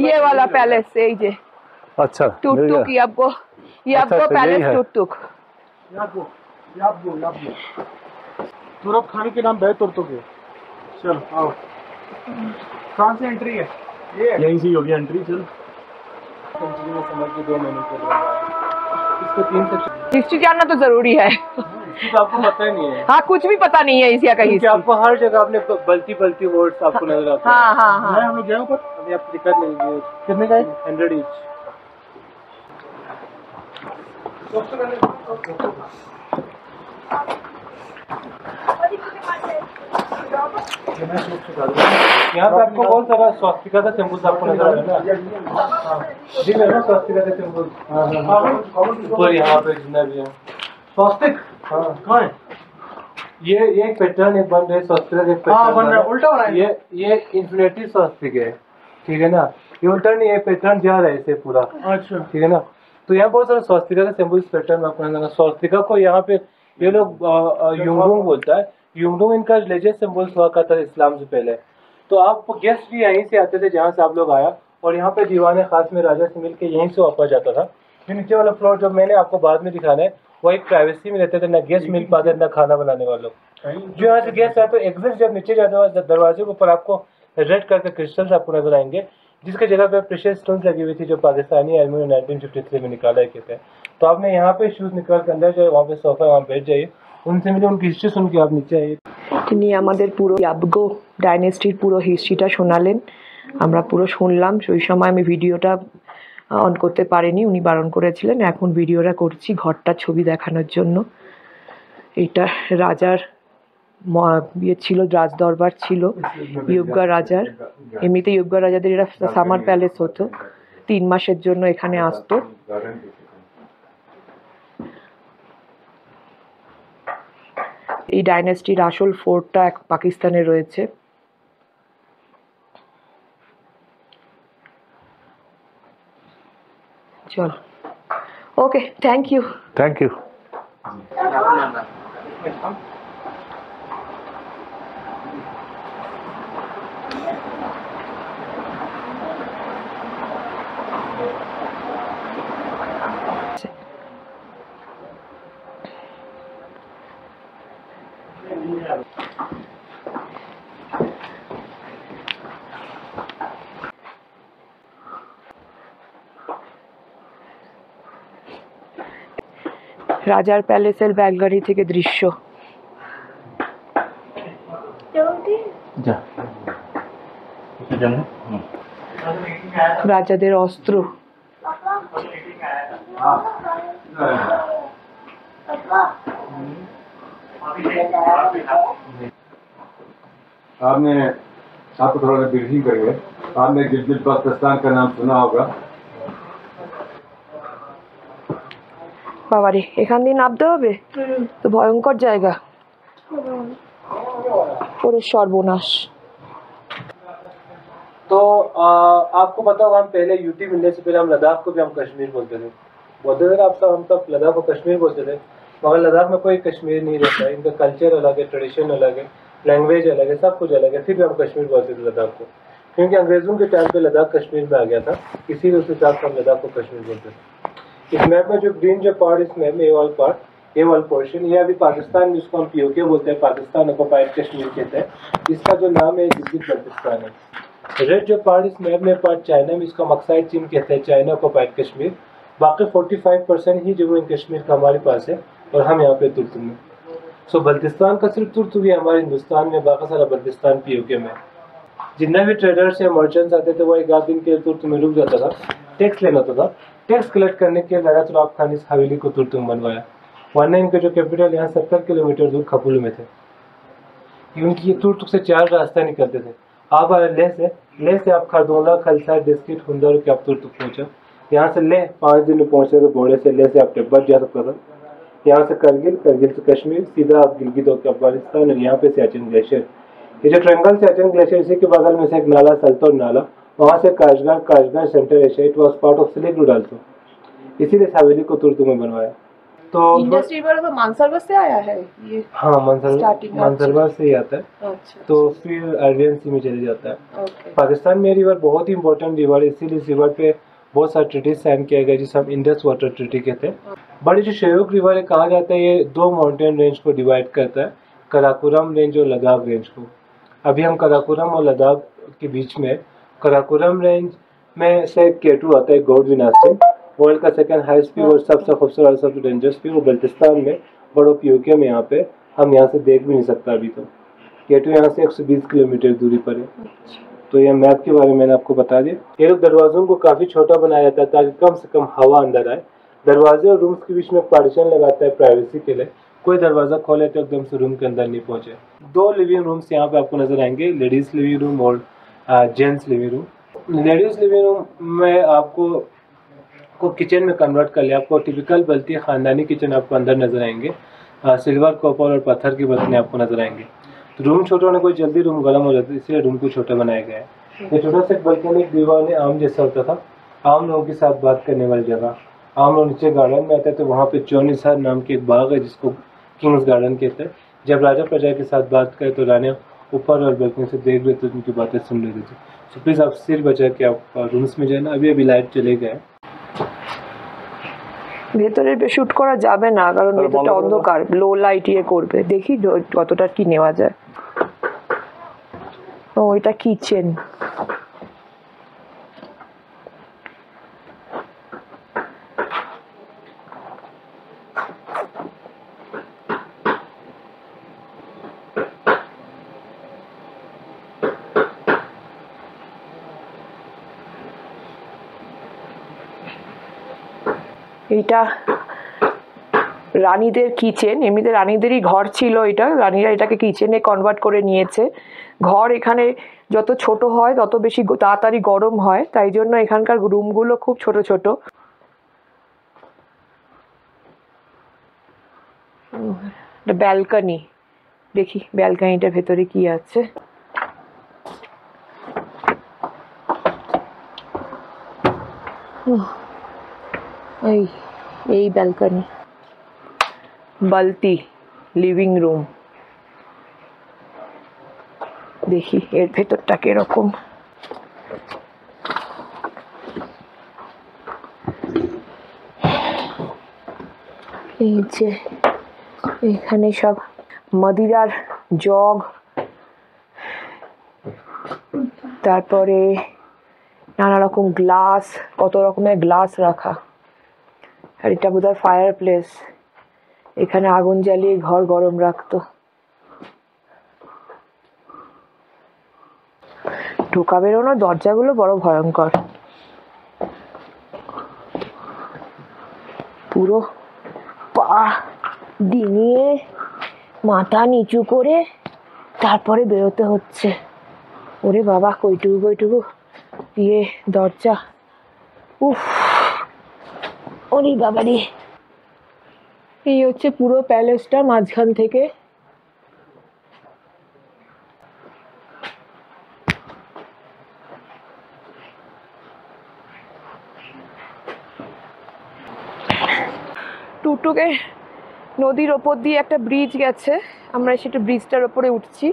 ये वाला पैलेस, এই যে আচ্ছা, টুকটুক ইয়াবগো पैलेस टुकटुक। तुरप खाने के नाम बेहतर तो के। चल आओ, कहाँ से एंट्री है? ये यहीं से होगी एंट्री। चल समझ के 2 महीने के लिए इसको 3 सेक्शन। हिस्ट्री जानना तो जरूरी है। तो आपको पता ही नहीं है। हाँ, कुछ भी पता नहीं है एशिया का क्योंकि हिस्ट्री। आपको हर जगह आपने बलती वर्ड्स आपको नजर आते हैं। हाँ हाँ हाँ। हम लोग गए ऊपर, अभी आप दिक्कत नहीं। कितने का है? 100 ईच। यहाँ पे आपको बहुत सारा स्वास्तिका का सिंबल्स आपको नजर आ रहा है ना। ठीक है ना, स्वास्तिका का सिंबल ऊपर यहाँ पे जितना भी है स्वास्तिक। हाँ, कहाँ है? ये एक पैटर्न एक बन रहा है स्वास्तिका का, एक पैटर्न बन रहा है, उल्टा हो रहा है। ये इन्फिनिटी स्वास्तिक है, ठीक है ना। ये उल्टा नहीं है, पैटर्न जा रहा है ऐसे पूरा। अच्छा, ठीक है ना। तो यहाँ बहुत सारे स्वास्तिका का सिंबल पैटर्न आपको नजर आ। स्वास्तिका को यहाँ पे ये लोग युंगडुंग बोलता है। युंगडुंग इनका रिलीजियस सिंबल्स हुआ करता था इस्लाम से पहले। तो आप गेस्ट भी यहीं से आते थे, जहाँ से आप लोग आया, और यहाँ पे दीवान खास में राजा से मिलके यहीं से वापस जाता था। फिर नीचे वाला फ्लोर जो मैंने आपको बाद में दिखाना है वो एक प्राइवेसी में रहते थे, ना गैस मिल पाते ना खाना बनाने वालों। जो यहाँ से गैस आए तो एग्जिट जब नीचे जाता है दरवाजे के ऊपर आपको रेड कलर के क्रिस्टल्स आपको नजर आएंगे, जिसके जगह पे प्रेशियस स्टोन्स लगी हुई थी जो पाकिस्तानी आर्मी ने 1953 में निकाला कहते हैं। तो आपने यहाँ पे शूज निकाल के अंदर जाए, वहाँ पे सोफा वहाँ बैठ जाइए, उनसे मिले, उनकी हिस्ट्री सुन के आप नीचे आइए। তিনি আমাদের পুরো ইয়াবগো ডাইনেস্টির পুরো হিস্ট্রিটা শোনালেন, আমরা পুরো শুনলাম। সেই সময় আমি ভিডিওটা অন করতে পারিনি, উনি বারণ করেছিলেন। এখন ভিডিওটা করছি ঘরটার ছবি দেখানোর জন্য। এটা রাজার ইয়ে ছিল, রাজদরবার ছিল ইউবগা রাজার। এমনিতে ইউবগা রাজাদের এটা সামার প্যালেস হতো, 3 মাসের জন্য এখানে আসতো। এই ডাইনেস্টির আসল ফোর্টটা পাকিস্তানে রয়েছে। চল, okay, thank you. Thank you. রাজার প্যালেসের ব্যালকনি থেকে দৃশ্য। রাজাদের অস্ত্র। आपने आपको थोड़ा ब्रीफिंग करिए। आपने गिलगित बाल्टिस्तान का नाम सुना होगा। বাবারে, এখান দিয়ে নামতে হবে তো, ভয়ঙ্কর জায়গা। ওরে সর্বনাশ। तो आपको पता होगा हम पहले यूटी मिलने से पहले हम लद्दाख को भी हम कश्मीर बोलते थे। आप सब हम सब लद्दाख को कश्मीर बोलते थे, मगर लद्दाख में कोई कश्मीर नहीं रहता है। इनका कल्चर अलग है, ट्रेडिशन अलग है, लैंग्वेज अलग है, सब कुछ अलग है। फिर भी हम कश्मीर बोलते थे लद्दाख को, क्योंकि अंग्रेज़ों के टाइम पे लद्दाख कश्मीर में आ गया था, इसीलिए उस हिसाब से हम लद्दाख को कश्मीर बोलते थे। इस मैप में जो ग्रीन जो पार्ट, इस मैप में ए वाल पोर्शन, ये अभी पाकिस्तान में इसको हम पीओके बोलते हैं, पाकिस्तान ऑक्युपाइड कश्मीर कहते हैं। इसका जो नाम है गिलगित बाल्टिस्तान है। रेड जो पार्ट इस मैप में पार्ट चाइना में, इसको मक्साइड चीन कहते हैं, चाइना ऑक्युपाइड कश्मीर। बाकी 45% ही जम्मू एंड कश्मीर का हमारे पास है और हम यहाँ पे तुर्तुम में। सो बल्तिस्तान का सिर्फ तुर्तुम ही हमारे हिंदुस्तान में, बाकी सारा बल्तिस्तान पीओके में। जितना भी ट्रेडर्स या मर्चेंट्स आते थे वो 1 आध दिन के लिए तुर्तुम में रुक जाता था, टैक्स लेना होता था। टैक्स कलेक्ट करने के लिए राजा तुराब खान इस हवेली को तुर्तुम बनवाया, वरना इनके जो कैपिटल यहाँ 70 किलोमीटर दूर खपुल में थे। क्योंकि तुर्तुक से 4 रास्ते निकलते थे। आप लेह से आप खरदोला, खलसा, डिस्किट, हुंदर के आप तुर्तुक पहुँचा। यहाँ से लेह 5 दिन में पहुँचे थे घोड़े से। लेह से आप तिब्बत जा सकता था। यहाँ से करगिल से कश्मीर, सीधा आप गिलगित होकर अफगानिस्तान, और यहाँ पे सियाचिन ग्लेशियर। ये जो ट्रैंगल सियाचिन ग्लेशियर, इसी के बगल में से एक नाला सल्तोर नाला, वहाँ से Kashgar Central Asia, it was part of Silk Route also, इसीलिए हवेली को तुर्तुम में बनवाया। तो इंडस्ट्री पर तो मानसरोवर से आया है ये। हाँ, मानसरोवर से ही आता है। अच्छा। तो फिर अरेबियन सी में चले जाता है। ओके। पाकिस्तान में रिवर बहुत ही इंपॉर्टेंट रिवर है, इसीलिए इस रिवर पे बहुत सारे ट्रीटी साइन किया गया, जिसे हम इंडस वाटर ट्रीटी कहते हैं। बड़ी जो शयोक रिवर है कहा जाता है, ये 2 माउंटेन रेंज को डिवाइड करता है, कराकोरम रेंज और लद्दाख रेंज को। अभी हम कराकोरम और लद्दाख के बीच में। कराकोरम रेंज में से K2 आता है, गौड़ विनाशी, वर्ल्ड का सेकंड हाईएस्ट पीक और सबसे खूबसूरत और सबसे डेंजरस पीक। और बल्तिस्तान में बड़ो पीओके में यहाँ पे हम यहाँ से देख भी नहीं सकता अभी तो। K2 यहाँ से 120 किलोमीटर दूरी पर है। तो ये मैप के बारे में मैंने आपको बता दिया। ये लोग दरवाज़ों को काफ़ी छोटा बनाया जाता है ताकि कम से कम हवा अंदर आए। दरवाजे और रूम्स के बीच में पार्टीशन लगाता है प्राइवेसी के लिए, कोई दरवाज़ा खोले तो एकदम से रूम के अंदर नहीं पहुँचे। 2 लिविंग रूम्स यहाँ पे आपको नजर आएंगे, लेडीज़ लिविंग रूम और gents living room. Ladies living room में आपको किचन में कन्वर्ट कर लिया, आपको टिपिकल बल्ती ख़ानदानी किचन आपको अंदर नजर आएंगे। सिल्वर, कॉपर और पत्थर के बर्तन आपको नजर आएंगे। तो रूम छोटा होने कोई जल्दी रूम गर्म हो जाता है, इसलिए रूम को छोटा बनाया गया है। ये छोटा सा बल्कनी दीवार में आम जैसा होता था, आम लोगों के साथ बात करने वाली जगह। आम लोग नीचे गार्डन में आते हैं तो वहाँ पे चौनिसार नाम की एक बाग है जिसको किंग्स गार्डन कहते हैं। जब राजा प्रजा के साथ बात करे तो रानी ऊपर और बैल्कनी से देख रहे थे, उनकी बातें सुन रहे थे। तो प्लीज़ आप सिर बचा के आप रूम्स में जाए ना। अभी अभी लाइट चले गए। ভেতরে শুট করা যাবে না, কারণ ভেতরটা অন্ধকার, লো লাইট ইয়ে করবে। দেখি কতটা কি নেওয়া যায়। ও এটা কিচেন। এটা রানীদের কিচেন। এমনিতে রানীদেরই ঘর ছিল এটা, রানীরা এটাকে কিচেনে কনভার্ট করে নিয়েছে। ঘর এখানে যত ছোট হয় তত বেশি তাড়াতাড়ি গরম হয়, তাই জন্য এখানকার রুমগুলো খুব ছোট ছোট। ব্যালকনি, দেখি ব্যালকনিটার ভেতরে কি আছে। এই ব্যালকনি, বালতি লিভিং রুম। দেখি এর ভেতরটা কিরকম। এই যে এখানে সব মদিরার জগ, তারপরে নানা রকম গ্লাস, কত রকমের গ্লাস রাখা। আর এটা বোধহয় ফায়ার প্লেস, এখানে আগুন জ্বালিয়ে ঘর গরম রাখতো। ঢোকা বেরোনোর দরজাগুলো বড় ভয়ঙ্কর, পুরো পা ডিঙিয়ে মাথা নিচু করে তারপরে বেরোতে হচ্ছে। ওরে বাবা, কইটুকু কইটুকু দিয়ে দরজা, উফ, ওরে বাবারে। এই হচ্ছে পুরো প্যালেসটা মাঝখান থেকে। টুকটুকে নদীর ওপর দিয়ে একটা ব্রিজ গেছে, আমরা সেটা ব্রিজটার ওপরে উঠছি।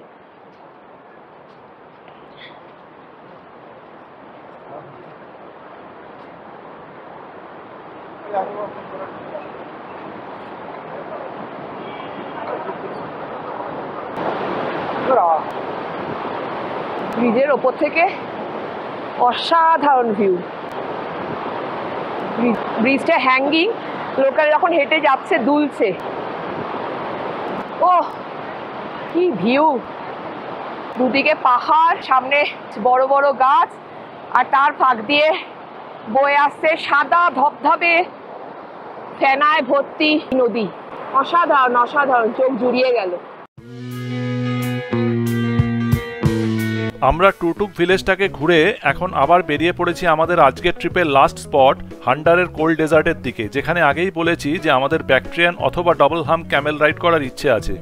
ব্রিজের ওপর থেকে অসাধারণ ভিউ। ব্রিজটা হ্যাঙ্গিং, লোকাল যখন হেঁটে যাচ্ছে দুলছে। ওহ কি ভিউ, দুদিকে পাহাড়, সামনে বড় বড় গাছ, আর তার ফাঁক দিয়ে বয়ে আসছে সাদা ধবধবে ফেনায় ভর্তি নদী। অসাধারণ অসাধারণ, চোখ জুড়িয়ে গেল। আমরা টুটুক ভিলেজটাকে ঘুরে এখন আবার বেরিয়ে পড়েছি আমাদের আজকের ট্রিপের লাস্ট স্পট হান্ডারের কোল্ড ডেজার্টের দিকে, যেখানে আগেই বলেছি যে আমাদের ব্যাকট্রিয়ান অথবা ডবল হাম্প ক্যামেল রাইড করার ইচ্ছে আছে।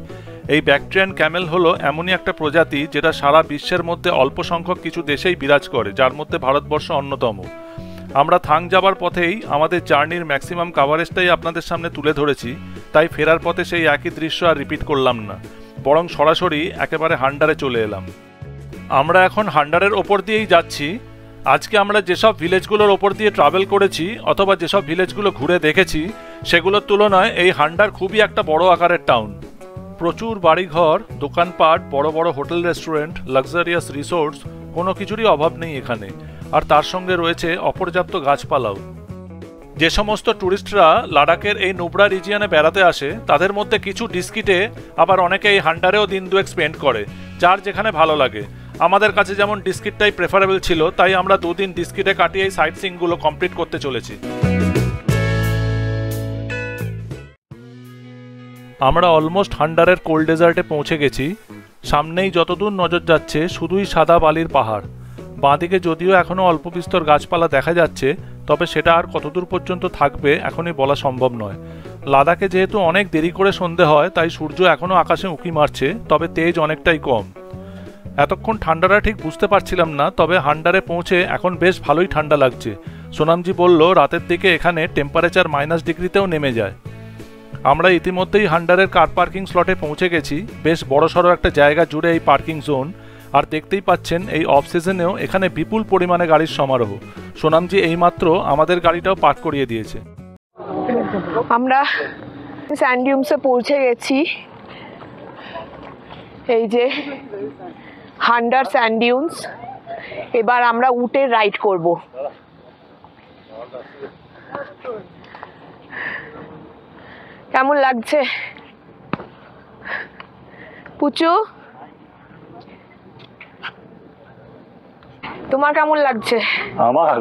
এই ব্যাকট্রিয়ান ক্যামেল হলো এমনই একটা প্রজাতি যেটা সারা বিশ্বের মধ্যে অল্প সংখ্যক কিছু দেশেই বিরাজ করে, যার মধ্যে ভারতবর্ষ অন্যতম। আমরা থাং যাবার পথেই আমাদের জার্নির ম্যাক্সিমাম কাভারেজটাই আপনাদের সামনে তুলে ধরেছি, তাই ফেরার পথে সেই একই দৃশ্য আর রিপিট করলাম না, বরং সরাসরি একেবারে হান্ডারে চলে এলাম। আমরা এখন হান্ডারের ওপর দিয়েই যাচ্ছি। আজকে আমরা যেসব ভিলেজগুলোর ওপর দিয়ে ট্রাভেল করেছি অথবা যেসব ভিলেজগুলো ঘুরে দেখেছি সেগুলোর তুলনায় এই হান্ডার খুবই একটা বড় আকারের টাউন। প্রচুর বাড়িঘর, দোকানপাট, বড় বড় হোটেল, রেস্টুরেন্ট, লাক্সারিয়াস রিসোর্টস, কোনো কিছুরই অভাব নেই এখানে। আর তার সঙ্গে রয়েছে অপর্যাপ্ত গাছপালাও। যে সমস্ত ট্যুরিস্টরা লাদাখের এই নুব্রা রিজিয়নে বেড়াতে আসে তাদের মধ্যে কিছু ডিস্কিটে, আবার অনেকে এই হান্ডারেও দিন দুয়েক স্পেন্ড করে, যার যেখানে ভালো লাগে। আমাদের কাছে যেমন ডিস্কিটটাই প্রেফারেবল ছিল, তাই আমরা দুদিন ডিস্কিটে কাটিয়ে এই সাইট সিইংগুলো কমপ্লিট করতে চলেছি। আমরা অলমোস্ট হান্ডারের কোল্ড ডেজার্টে পৌঁছে গেছি। সামনেই যতদূর নজর যাচ্ছে শুধুই সাদা বালির পাহাড়। বাঁদিকে যদিও এখনও অল্প বিস্তর গাছপালা দেখা যাচ্ছে, তবে সেটা আর কতদূর পর্যন্ত থাকবে এখনই বলা সম্ভব নয়। লাদাখে যেহেতু অনেক দেরি করে সন্ধে হয়, তাই সূর্য এখনও আকাশে উঁকি মারছে, তবে তেজ অনেকটাই কম। এতক্ষণ ঠান্ডাটা ঠিক বুঝতে পারছিলাম না, তবে হান্ডারে পৌঁছে এখন বেশ ভালোই ঠান্ডা লাগছে। সোনামজি বলল রাতের দিকে এখানে টেম্পারেচার -ডিগ্রিতেও নেমে যায়। আমরা ইতিমধ্যেই হান্ডারের কার পার্কিং স্লটে পৌঁছে গেছি। বেশ বড়সড় একটা জায়গা জুড়ে এই পার্কিং জোন, আর দেখতেই পাচ্ছেন এই অফ সিজনেও এখানে বিপুল পরিমাণে গাড়ির সমারোহ। সোনামজি এইমাত্র আমাদের গাড়িটাও পার্ক করিয়ে দিয়েছে। আমরা স্যান্ড ডিউনসে পৌঁছে গেছি। এই যে হান্ডার স্যান্ড ডিউনস। এবার আমরা উটের রাইড করব। কেমন লাগছে পুচু? তোমার কেমন লাগছে? আমার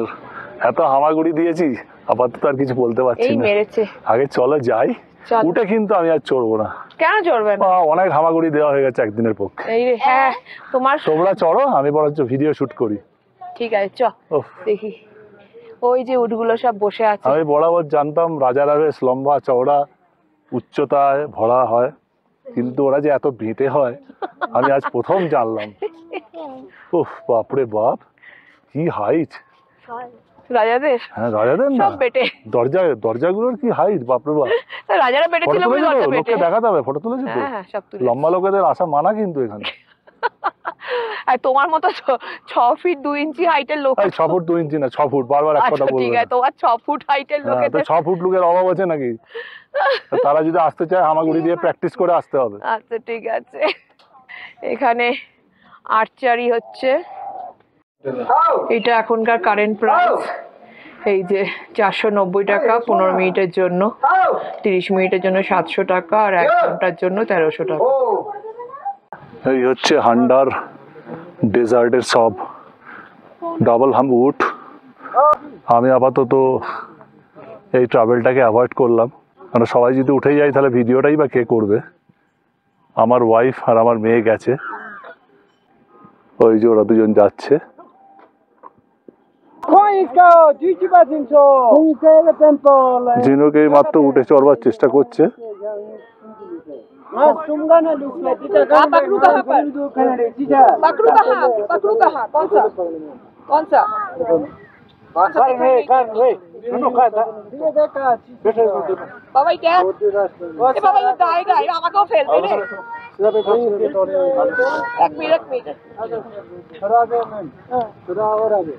এত হামাগুড়ি দিয়েছি, আপাতত আর কিছু বলতে পারছি এই না। মেরেছে। আগে চলো যাই। চল। উঠে কিন্তু আমি আর চড়বো না। কেন চড়বে না? অনেক হামাগুড়ি দেওয়া হয়ে গেছে একদিনের পক্ষে। এই রে, হ্যাঁ তোমার। তোমরা চড়ো, আমি বরঞ্চ ভিডিও শুট করি। ঠিক আছে চ উফ, দেখি। ওই যে উটগুলো সব বসে আছে। আমি বরাবর জানতাম রাজারা বেশ লম্বা চওড়া উচ্চতায় ভরা হয়, কিন্তু ওরা যে এত বেঁটে হয় আমি আজ প্রথম জানলাম। উফ, বাপরে বাপ, কি হাইট রাজাদের। হ্যাঁ রাজাদের না, সব বেটে। দরজাগুলোর কি হাইট, বাপরে বাপ। রাজারা বেটে ফটো ছিল বলে তুলেছো? দরজা বেটে। লোককে দেখাতে হবে, ফটো তুলেছো তো? হ্যাঁ সব তুলে। লম্বা লোকেদের আসা মানা কিন্তু এখানে। আর তোমার মতো 6 ফিট 2 ইঞ্চি হাইটের লোক। 6 ফুট 2 ইঞ্চি না, 6 ফুট, বারবার এক কথা আচ্ছা বলবো ঠিক না। আছে, তোমার 6 ফুট হাইটের হ্যাঁ, তো লোকেদের। 6 ফুট লোকের অভাব আছে নাকি? তারা যদি আসতে চায় হামাগুড়ি দিয়ে প্র্যাকটিস করে আসতে হবে। আচ্ছা ঠিক আছে। এখানে আর্চারি হচ্ছে। এটা এখনকার কারেন্ট প্রাইস। এই যে 490 টাকা 15 মিনিটের জন্য, 30 মিনিটের জন্য 700 টাকা, আর 1 ঘন্টার জন্য 1300 টাকা। এই হচ্ছে হান্ডার ডেজার্টের সব ডাবল হাম উট। আমি আপাতত এই ট্রাভেলটাকে অ্যাভয়েড করলাম, কারণ সবাই যদি উঠে যায় তাহলে ভিডিওটাই বা কে করবে। আমার ওয়াইফ আর আমার মেয়ে গেছে, ওই যে ওরা দুজন যাচ্ছে। জিনুকে মাত্র উঠে চড়বার চেষ্টা করছে। पकड़ू कहाँ पर? कौन सा? बाबा क्या? बाबा ये जाएगा, आगे को फेल दे रे। एक मिनट और आगे।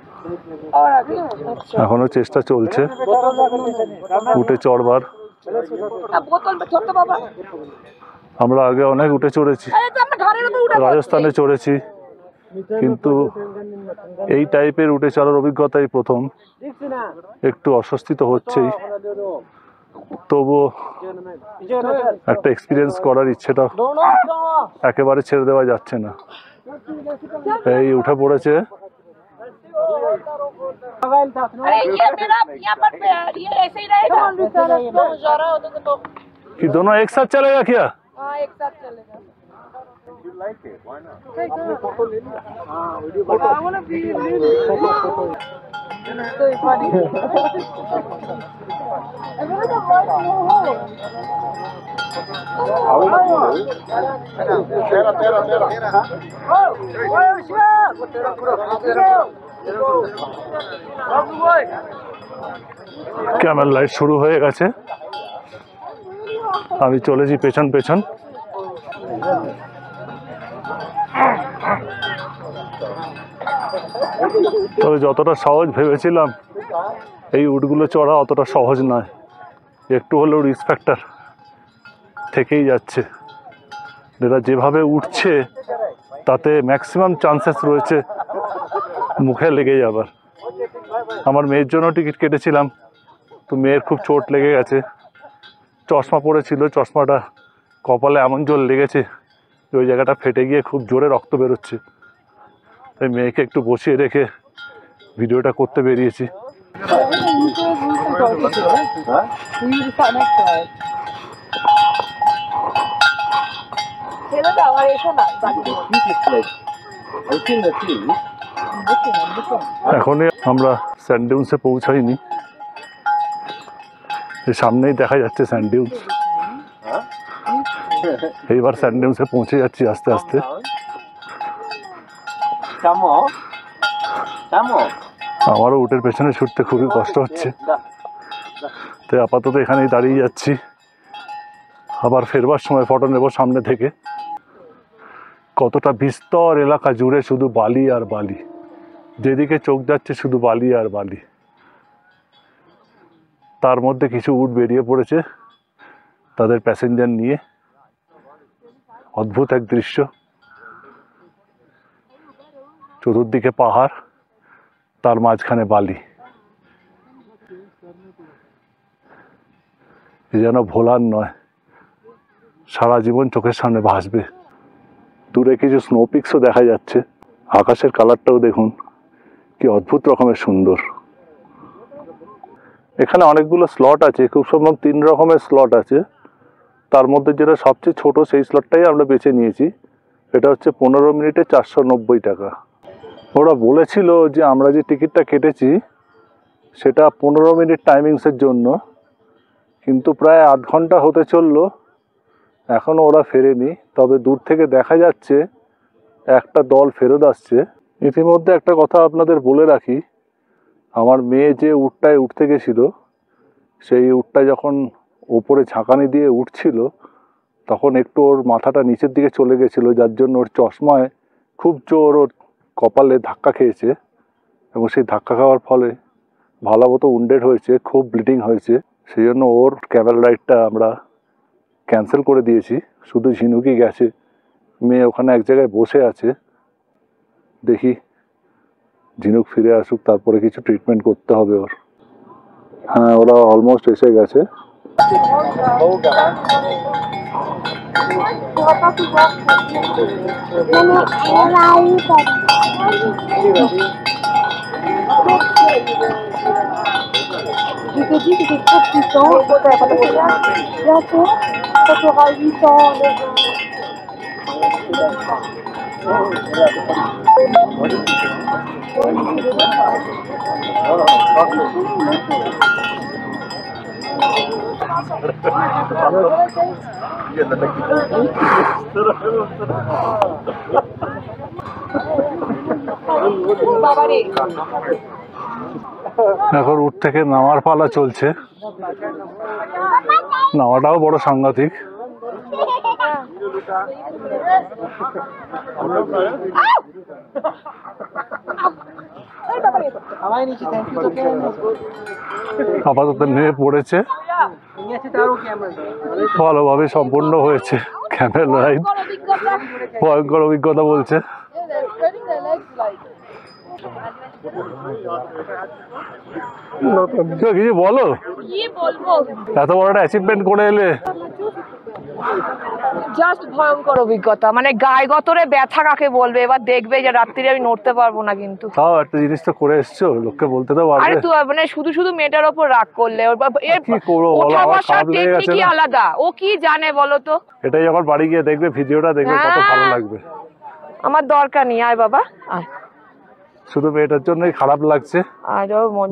এখনো চেষ্টা চলছে উঠে চড়বার। बोतल में छोड़ दो बाबा। আমরা আগে অনেক উঠে চড়েছি, अरे तो अपने घरे में उठा। রাজস্থানে চড়েছি, কিন্তু এই টাইপের উঠে চড়ার অভিজ্ঞতাই প্রথম। একটু অস্বস্তি তো হচ্ছেই, তবুও একটা এক্সপিরিয়েন্স করার ইচ্ছেটা একেবারে ছেড়ে দেওয়া যাচ্ছে না। এই উঠে পড়েছে। अरे ये मेरा यहाँ पर ये ऐसे ही रहेगा। तो कि दोनों एक साथ चलेगा क्या? हाँ एक साथ चलेगा। ক্যামেল লাইট শুরু হয়ে গেছে, আমি চলেছি পেছন পেছন। তবে যতটা সহজ ভেবেছিলাম এই উটগুলো চড়া অতটা সহজ নয়, একটু হলেও রিস্ক ফ্যাক্টর থেকেই যাচ্ছে। এরা যেভাবে উঠছে তাতে ম্যাক্সিমাম চান্সেস রয়েছে মুখে লেগে যাবার। আমার মেয়ের জন্য টিকিট কেটেছিলাম, তো মেয়ের খুব চোট লেগে গেছে, চশমা পড়েছিল, চশমাটা কপালে এমন জোর লেগেছে যে ওই জায়গাটা ফেটে গিয়ে খুব জোরে রক্ত বেরোচ্ছে। তাই মেয়েকে একটু বসিয়ে রেখে ভিডিওটা করতে বেরিয়েছি। এখনই আমরা স্যান্ড ডিউন্সে পৌঁছাইনি, সামনেই দেখা যাচ্ছে স্যান্ড ডিউন্স। এইবার স্যান্ড ডিউন্সে পৌঁছে যাচ্ছি আস্তে আস্তে। আমারও উটের পেছনে ছুটতে খুবই কষ্ট হচ্ছে, তাই আপাতত এখানেই দাঁড়িয়ে যাচ্ছি, আবার ফেরবার সময় ফটো নেব সামনে থেকে। কতটা বিস্তর এলাকা জুড়ে শুধু বালি আর বালি, যেদিকে চোখ যাচ্ছে শুধু বালি আর বালি। তার মধ্যে কিছু উট বেরিয়ে পড়েছে তাদের প্যাসেঞ্জার নিয়ে। অদ্ভুত এক দৃশ্য, চতুর্দিকে পাহাড়, তার মাঝখানে বালি। এ যেন ভোলার নয়, সারা জীবন চোখের সামনে ভাসবে। দূরে কিছু স্নো পিক্সও দেখা যাচ্ছে। আকাশের কালারটাও দেখুন কি অদ্ভুত রকমের সুন্দর। এখানে অনেকগুলো স্লট আছে, খুব সম্ভব 3 রকমের স্লট আছে। তার মধ্যে যেটা সবচেয়ে ছোট সেই স্লটটাই আমরা বেছে নিয়েছি। এটা হচ্ছে 15 মিনিটে 490 টাকা। ওরা বলেছিল যে আমরা যে টিকিটটা কেটেছি সেটা 15 মিনিট টাইমিংসের জন্য, কিন্তু প্রায় আধ ঘন্টা হতে চললো, এখনও ওরা ফেরেনি। তবে দূর থেকে দেখা যাচ্ছে একটা দল ফেরত আসছে। ইতিমধ্যে একটা কথা আপনাদের বলে রাখি, আমার মেয়ে যে উটটায় উঠতে গেছিল, সেই উটটা যখন ওপরে ঝাঁকানি দিয়ে উঠছিল তখন একটু ওর মাথাটা নিচের দিকে চলে গেছিলো, যার জন্য ওর চশমায় খুব জোর ওর কপালে ধাক্কা খেয়েছে এবং সেই ধাক্কা খাওয়ার ফলে ভালো মতো উন্ডেড হয়েছে, খুব ব্লিডিং হয়েছে। সেই জন্য ওর ক্যামেল রাইডটা আমরা ক্যান্সেল করে দিয়েছি। শুধু ঝিনুকি গেছে, মেয়ে ওখানে এক জায়গায় বসে আছে। দেখি ঝিনুক ফিরে আসুক, তারপরে কিছু ট্রিটমেন্ট করতে হবে ওর। হ্যাঁ, ওরা অলমোস্ট এসে গেছে। Je te dis que c'est trop puissant. Bientôt, quand tu auras 8 ans, 9 ans. এখন উঠ থেকে নামার পালা চলছে। নামাটাও বড় সাংঘাতিক। আপাতত নেমে পড়েছে, ভালোভাবে সম্পূর্ণ হয়েছে ক্যামেল রাইড। ভয়ঙ্কর অভিজ্ঞতা বলছে। কিছু বলো, এত বড় একটা অ্যাচিভমেন্ট করে এলে। জাস্ট ভয়ঙ্কর অভিজ্ঞতা, মানে গায়ে গতরে ব্যথা কাকে বলবে। এবার দেখবে যে রাত্রিরে আমি নড়তে পারবো না, কিন্তু তাও একটা জিনিস তো করে এসছো, লোককে বলতে তো পারবে। আরে তুই মানে শুধু শুধু মেয়েটার ওপর রাগ করলে, কি করবো বলো, আমার খারাপ লেগে গেছে না। আলাদা, ও কি জানে বলো তো। এটাই যখন বাড়ি গিয়ে দেখবে ভিডিওটা, দেখবে কত ভালো লাগবে। আমার দরকার নেই, আয় বাবা আয়। শুধু মেয়েটার জন্যই খারাপ লাগছে।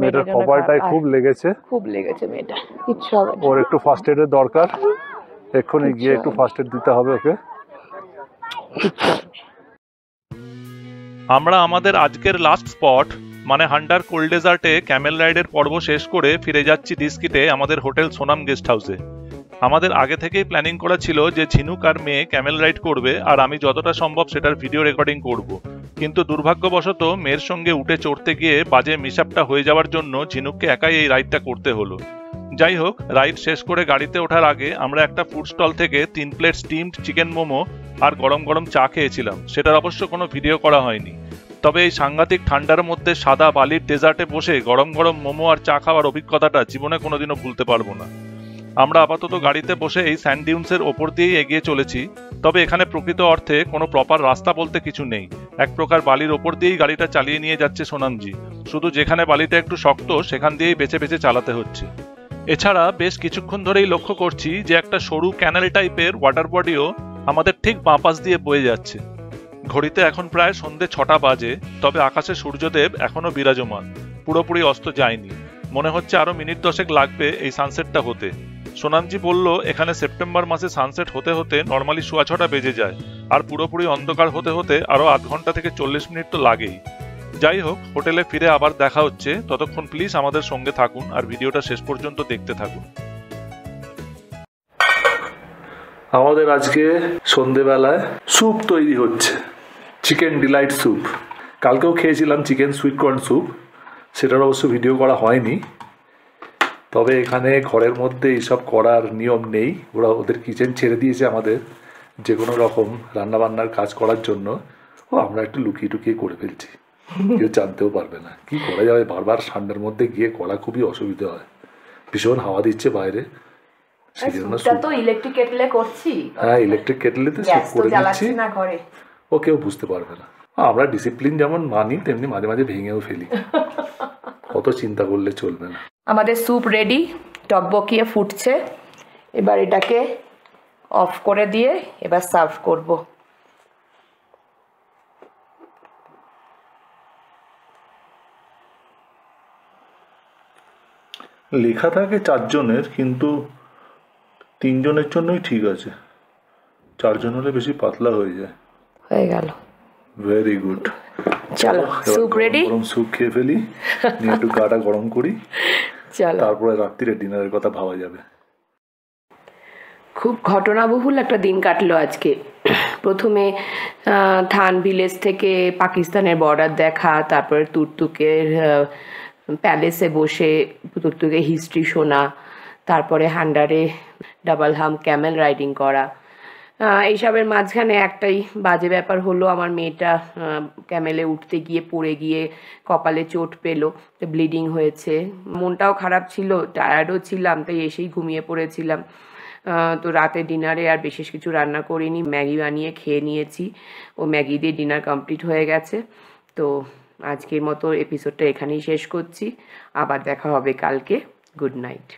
মেয়েটার কপালটাই খুব লেগেছে, খুব লেগেছে মেয়েটা। কিচ্ছু হবে না, ওর একটু ফার্স্ট এডের দরকার। এক্ষুনি গিয়ে একটু ফার্স্ট এড দিতে হবে ওকে। আমরা আমাদের আজকের লাস্ট স্পট মানে হান্ডার কোল্ড ডেজার্টে ক্যামেল রাইডের পর্ব শেষ করে ফিরে যাচ্ছি ডিস্কিটে আমাদের হোটেল সোনাম গেস্ট হাউসে। আমাদের আগে থেকেই প্ল্যানিং করা ছিল যে ঝিনুক আর মেয়ে ক্যামেল রাইড করবে আর আমি যতটা সম্ভব সেটার ভিডিও রেকর্ডিং করব, কিন্তু দুর্ভাগ্যবশত মেয়ের সঙ্গে উঠে চড়তে গিয়ে বাজে মিসআপটা হয়ে যাওয়ার জন্য ঝিনুককে একাই এই রাইডটা করতে হলো। যাই হোক, রাইড শেষ করে গাড়িতে ওঠার আগে আমরা একটা ফুড স্টল থেকে 3 প্লেট স্টিমড চিকেন মোমো আর গরম গরম চা খেয়েছিলাম। সেটার অবশ্য কোনো ভিডিও করা হয়নি। তবে এই সাংঘাতিক ঠান্ডার মধ্যে সাদা বালির ডেজার্টে বসে গরম গরম মোমো আর চা খাওয়ার অভিজ্ঞতাটা জীবনে কোনোদিনও ভুলতে পারবো না। আমরা আপাতত গাড়িতে বসে এই স্যান্ড ডিউন্সের ওপর দিয়েই এগিয়ে চলেছি। তবে এখানে প্রকৃত অর্থে কোনো প্রপার রাস্তা বলতে কিছু নেই। এক প্রকার বালির ওপর দিয়েই গাড়িটা চালিয়ে নিয়ে যাচ্ছে সোনামজি। শুধু যেখানে বালিটা একটু শক্ত সেখান দিয়েই বেছে বেছে চালাতে হচ্ছে। এছাড়া বেশ কিছুক্ষণ ধরেই লক্ষ্য করছি যে একটা সরু ক্যানেল টাইপের ওয়াটার বডিও আমাদের ঠিক বাঁ পাশ দিয়ে বয়ে যাচ্ছে। ঘড়িতে এখন প্রায় সন্ধে 6টা বাজে, তবে আকাশে সূর্যদেব এখনো বিরাজমান, পুরোপুরি অস্ত যায়নি। মনে হচ্ছে আরো মিনিট 10 লাগবে এই সানসেটটা হতে। সোনামজি বলল এখানে সেপ্টেম্বর মাসে সানসেট হতে হতে নর্মালি 6:15 বেজে যায়, আর পুরোপুরি অন্ধকার হতে হতে আরো আধ ঘন্টা থেকে 40 মিনিট তো লাগেই। যাই হোক, হোটেলে ফিরে আবার দেখা হচ্ছে। ততক্ষণ প্লিজ আমাদের সঙ্গে থাকুন আর ভিডিওটা শেষ পর্যন্ত দেখতে থাকুন। আমাদের আজকে সন্ধেবেলায় স্যুপ তৈরি হচ্ছে, চিকেন ডিলাইট স্যুপ। কালকেও খেয়েছিলাম চিকেন সুইট কর্ন স্যুপ, সেটার অবশ্য ভিডিও করা হয়নি। তবে এখানে ঘরের মধ্যে এইসব করার নিয়ম নেই, ওরা ওদের কিচেন ছেড়ে দিয়েছে আমাদের যে কোনো রকম রান্নাবান্নার কাজ করার জন্য। আমরা একটু লুকিয়ে টুকিয়ে করে ফেলছি, কেউ জানতেও পারবে না। কি করা যাবে, বারবার ঠান্ডার মধ্যে গিয়ে করা খুবই অসুবিধা হয়, ভীষণ হাওয়া দিচ্ছে বাইরে। সেই জন্য তো ইলেকট্রিক কেটলে করছি, হ্যাঁ ইলেকট্রিক কেটলেতে স্যুপ করে দিচ্ছি, না ঘরে ও কেউ বুঝতে পারবে না। আমরা ডিসিপ্লিন যেমন মানি তেমনি মাঝে মাঝে ভেঙেও ফেলি, কত চিন্তা করলে চলবে না। আমাদের স্যুপ রেডি, টকবকিয়ে ফুটছে। এবার এটাকে অফ করে দিয়ে এবার সার্ভ করব। লেখা থাকে 4 জনের, কিন্তু 3 জনের জন্যই ঠিক আছে, 4 জন হলে বেশি পাতলা হয়ে যায়। হয়ে গেল, ভেরি গুড। চলো স্যুপ রেডি, গরম স্যুপ খেয়ে ফেলি, নিয়ে একটু গাটা গরম করি, চলো তারপরে রাত্রিরে ডিনারের কথা ভাবা যাবে। খুব ঘটনাবহুল একটা দিন কাটলো আজকে। প্রথমে থান ভিলেজ থেকে পাকিস্তানের বর্ডার দেখা, তারপরে তুর্তুকের প্যালেসে বসে তুর্তুকের হিস্ট্রি শোনা, তারপরে হান্ডারে ডাবল হাম ক্যামেল রাইডিং করা। এইসবের মাঝখানে একটাই বাজে ব্যাপার হলো, আমার মেয়েটা ক্যামেলে উঠতে গিয়ে পড়ে গিয়ে কপালে চোট পেলো, ব্লিডিং হয়েছে। মনটাও খারাপ ছিল, টায়ার্ডও ছিলাম, তাই এসেই ঘুমিয়ে পড়েছিলাম। তো রাতে ডিনারে আর বিশেষ কিছু রান্না করিনি, ম্যাগি বানিয়ে খেয়ে নিয়েছি। ও ম্যাগি দিয়ে ডিনার কমপ্লিট হয়ে গেছে। তো আজকের মতো এপিসোডটা এখানেই শেষ করছি, আবার দেখা হবে কালকে। Good night.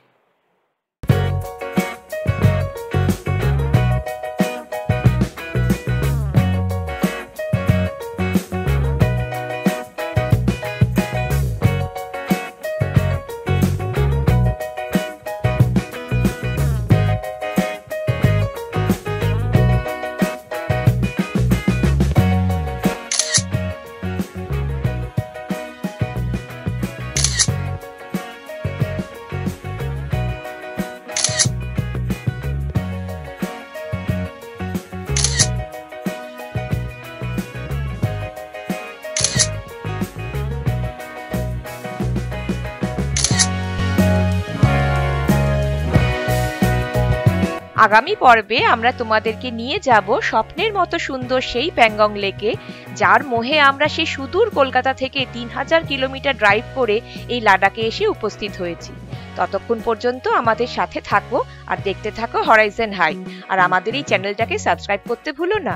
আগামী পর্বে আমরা তোমাদেরকে নিয়ে যাব স্বপ্নের মতো সুন্দর সেই প্যাংগং লেকে, যার মোহে আমরা সেই সুদূর কলকাতা থেকে 3000 কিলোমিটার ড্রাইভ করে এই লাদাখে এসে উপস্থিত হয়েছি। ততক্ষণ পর্যন্ত আমাদের সাথে থাকো আর দেখতে থাকো হরাইজন হাই। আর আমাদের এই চ্যানেলটাকে সাবস্ক্রাইব করতে ভুলো না।